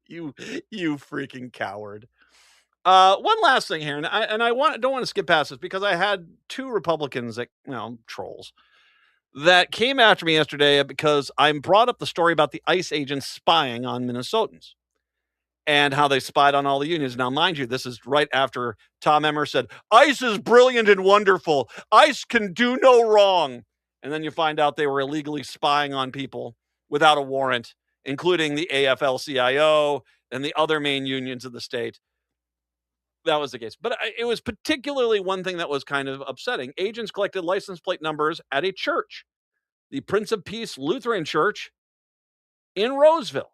You freaking coward. One last thing here, and I don't want to skip past this because I had 2 Republicans that, trolls, that came after me yesterday because I brought up the story about the ICE agents spying on Minnesotans and how they spied on all the unions. Now, mind you, this is right after Tom Emmer said, ICE is brilliant and wonderful. ICE can do no wrong. And then you find out they were illegally spying on people without a warrant, including the AFL-CIO and the other main unions of the state. That was the case. But it was particularly one thing that was kind of upsetting. Agents collected license plate numbers at a church, the Prince of Peace Lutheran Church in Roseville,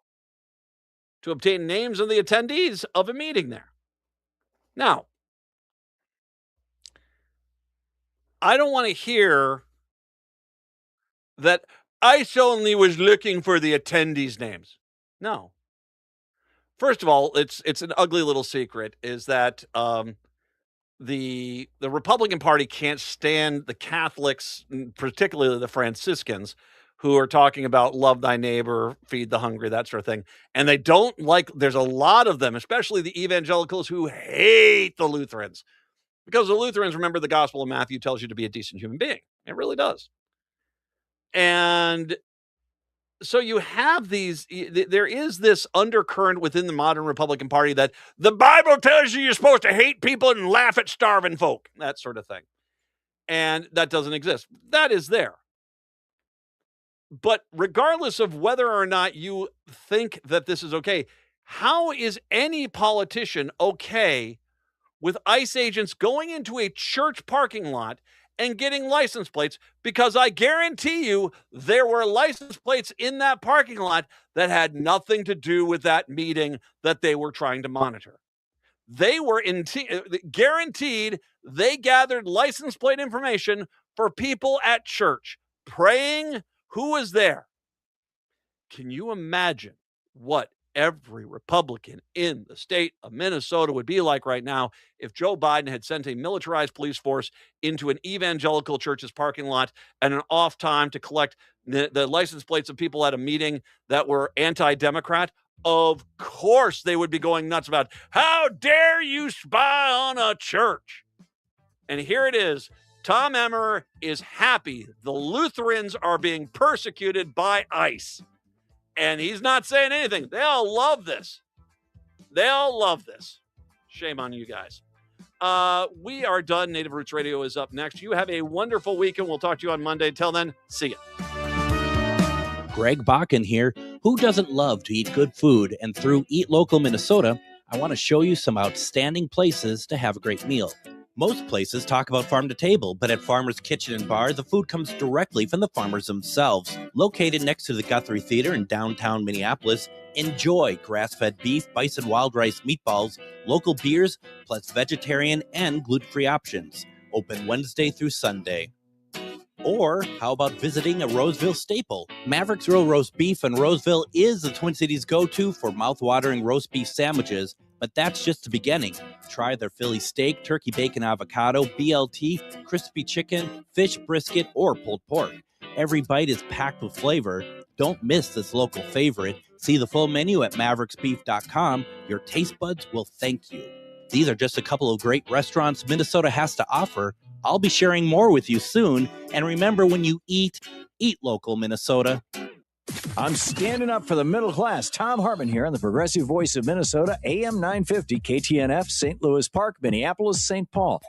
to obtain names of the attendees of a meeting there. Now, I don't want to hear that ICE only was looking for the attendees' names. No. First of all, it's an ugly little secret, is that the Republican Party can't stand the Catholics, particularly the Franciscans, who are talking about love thy neighbor, feed the hungry, that sort of thing. And they don't like, there's a lot of them, especially the evangelicals, who hate the Lutherans. Because the Lutherans, remember, the Gospel of Matthew tells you to be a decent human being. It really does. And so you have there is this undercurrent within the modern Republican Party that the Bible tells you you're supposed to hate people and laugh at starving folk, that sort of thing. And that doesn't exist. That is there. But regardless of whether or not you think that this is okay, how is any politician okay with ICE agents going into a church parking lot and getting license plates? Because I guarantee you there were license plates in that parking lot that had nothing to do with that meeting that they were trying to monitor. They were guaranteed they gathered license plate information for people at church praying. Who was there? Can you imagine what every Republican in the state of Minnesota would be like right now if Joe Biden had sent a militarized police force into an evangelical church's parking lot and an off time to collect the license plates of people at a meeting that were anti-Democrat? Of course they would be going nuts about, how dare you spy on a church? And here it is. Tom Emmer is happy the Lutherans are being persecuted by ICE. And he's not saying anything. They all love this. They all love this. Shame on you guys. We are done. Native Roots Radio is up next. You have a wonderful weekend. We'll talk to you on Monday. Till then, see ya. Greg Bakken here. Who doesn't love to eat good food? And through Eat Local Minnesota, I want to show you some outstanding places to have a great meal. Most places talk about farm to table, but at Farmer's Kitchen and Bar, the food comes directly from the farmers themselves. Located next to the Guthrie Theater in downtown Minneapolis, enjoy grass-fed beef, bison wild rice meatballs, local beers, plus vegetarian and gluten-free options. Open Wednesday through Sunday. Or how about visiting a Roseville staple? Maverick's Grill Roast Beef in Roseville is the Twin Cities go-to for mouth-watering roast beef sandwiches, but that's just the beginning. Try their Philly steak, turkey bacon avocado, BLT, crispy chicken, fish brisket, or pulled pork. Every bite is packed with flavor. Don't miss this local favorite. See the full menu at mavericksbeef.com. Your taste buds will thank you. These are just a couple of great restaurants Minnesota has to offer. I'll be sharing more with you soon. And remember, when you eat local, Minnesota. I'm standing up for the middle class. Tom Hartman here on the Progressive Voice of Minnesota, AM 950, KTNF, St. Louis Park, Minneapolis, St. Paul.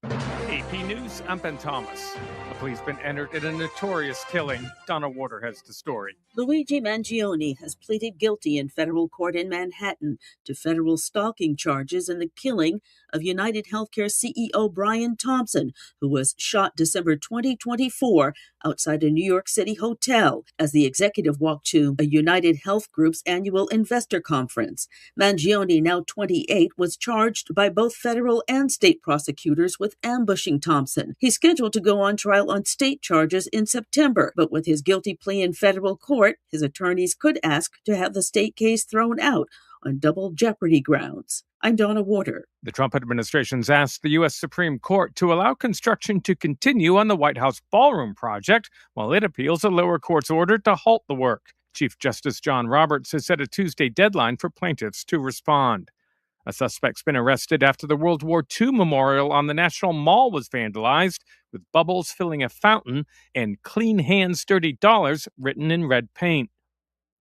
AP News, I'm Ben Thomas. A police been entered in a notorious killing. Donna Warder has the story. Luigi Mangione has pleaded guilty in federal court in Manhattan to federal stalking charges in the killing of United Healthcare CEO Brian Thompson, who was shot December 2024 outside a New York City hotel as the executive walked to a United Health Group's annual investor conference. Mangione, now 28, was charged by both federal and state prosecutors with ambushing Thompson. He's scheduled to go on trial on state charges in September, but with his guilty plea in federal court, his attorneys could ask to have the state case thrown out on double jeopardy grounds. I'm Donna Warder. The Trump administration's asked the U.S. Supreme Court to allow construction to continue on the White House ballroom project while it appeals a lower court's order to halt the work. Chief Justice John Roberts has set a Tuesday deadline for plaintiffs to respond. A suspect's been arrested after the World War II memorial on the National Mall was vandalized, with bubbles filling a fountain and "Clean Hands, Dirty Dollars" written in red paint.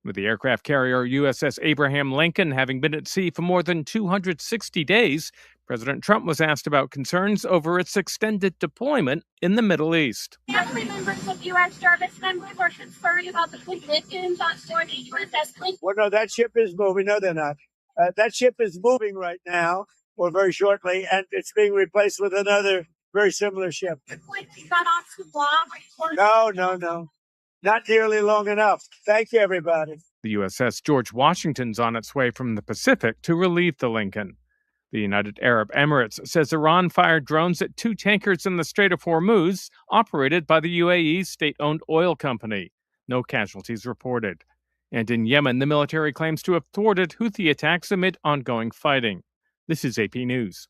With the aircraft carrier USS Abraham Lincoln having been at sea for more than 260 days, President Trump was asked about concerns over its extended deployment in the Middle East. Family members of U.S. service members are concerned about the conditions on board the USS Lincoln. Well, no, that ship is moving. No, they're not. That ship is moving right now, or very shortly, and it's being replaced with another very similar ship. No. Not nearly long enough. Thank you, everybody. The USS George Washington's on its way from the Pacific to relieve the Lincoln. The United Arab Emirates says Iran fired drones at 2 tankers in the Strait of Hormuz, operated by the UAE's state-owned oil company. No casualties reported. And in Yemen, the military claims to have thwarted Houthi attacks amid ongoing fighting. This is AP News.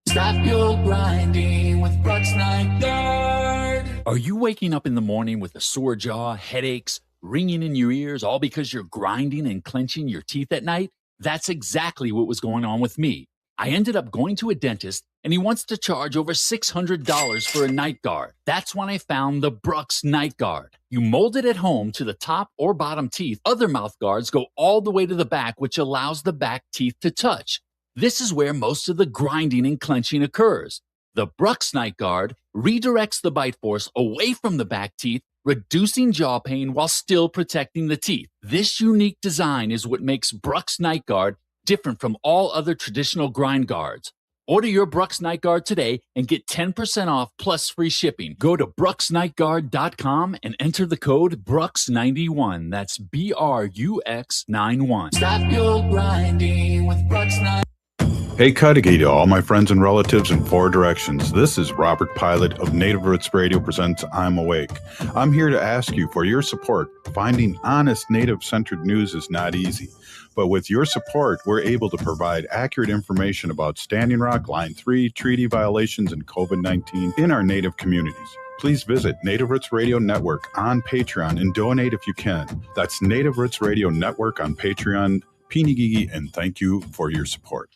Stop your grinding with Brooks Nygaard. Are you waking up in the morning with a sore jaw, headaches, ringing in your ears, all because you're grinding and clenching your teeth at night? That's exactly what was going on with me. I ended up going to a dentist, and he wants to charge over $600 for a night guard. That's when I found the Brooks Night Guard. You mold it at home to the top or bottom teeth. Other mouth guards go all the way to the back, which allows the back teeth to touch. This is where most of the grinding and clenching occurs. The Brooks Night Guard redirects the bite force away from the back teeth, reducing jaw pain while still protecting the teeth. This unique design is what makes Brooks Night Guard different from all other traditional grind guards. Order your Brooks Night Guard today and get 10% off plus free shipping. Go to brooksnightguard.com and enter the code BROOKS91. That's BRUX91. Stop your grinding with Brooks Night. Hey, Cudahy to all my friends and relatives in 4 directions. This is Robert Pilot of Native Roots Radio presents I'm Awake. I'm here to ask you for your support. Finding honest Native-centered news is not easy. But with your support, we're able to provide accurate information about Standing Rock, Line 3, treaty violations, and COVID-19 in our Native communities. Please visit Native Roots Radio Network on Patreon and donate if you can. That's Native Roots Radio Network on Patreon. Pinigigi, and thank you for your support.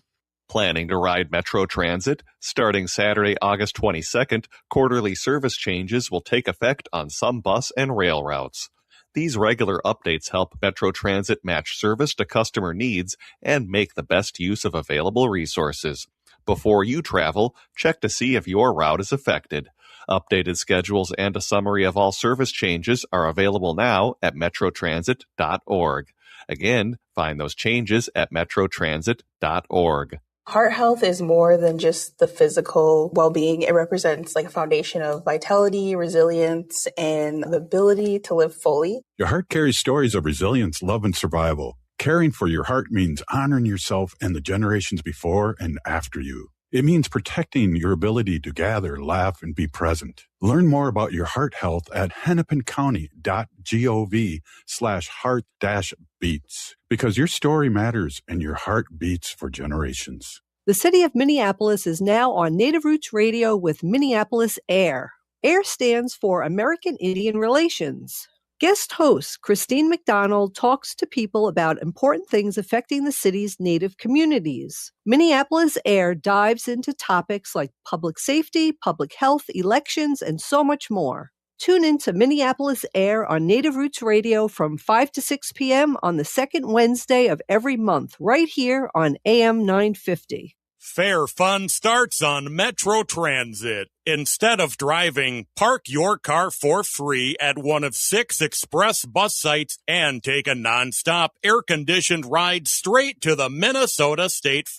Planning to ride Metro Transit? Starting Saturday, August 22nd, quarterly service changes will take effect on some bus and rail routes. These regular updates help Metro Transit match service to customer needs and make the best use of available resources. Before you travel, check to see if your route is affected. Updated schedules and a summary of all service changes are available now at metrotransit.org. Again, find those changes at metrotransit.org. Heart health is more than just the physical well-being. It represents like a foundation of vitality, resilience, and the ability to live fully. Your heart carries stories of resilience, love, and survival. Caring for your heart means honoring yourself and the generations before and after you. It means protecting your ability to gather, laugh, and be present. Learn more about your heart health at hennepincounty.gov/heart-beats, because your story matters and your heart beats for generations. The city of Minneapolis is now on Native Roots Radio with Minneapolis AIR. AIR stands for American Indian Relations. Guest host Christine McDonald talks to people about important things affecting the city's Native communities. Minneapolis AIR dives into topics like public safety, public health, elections, and so much more. Tune in to Minneapolis AIR on Native Roots Radio from 5 to 6 p.m. on the second Wednesday of every month, right here on AM 950. Fair fun starts on Metro Transit. Instead of driving, park your car for free at one of 6 express bus sites and take a nonstop air-conditioned ride straight to the Minnesota State Fair.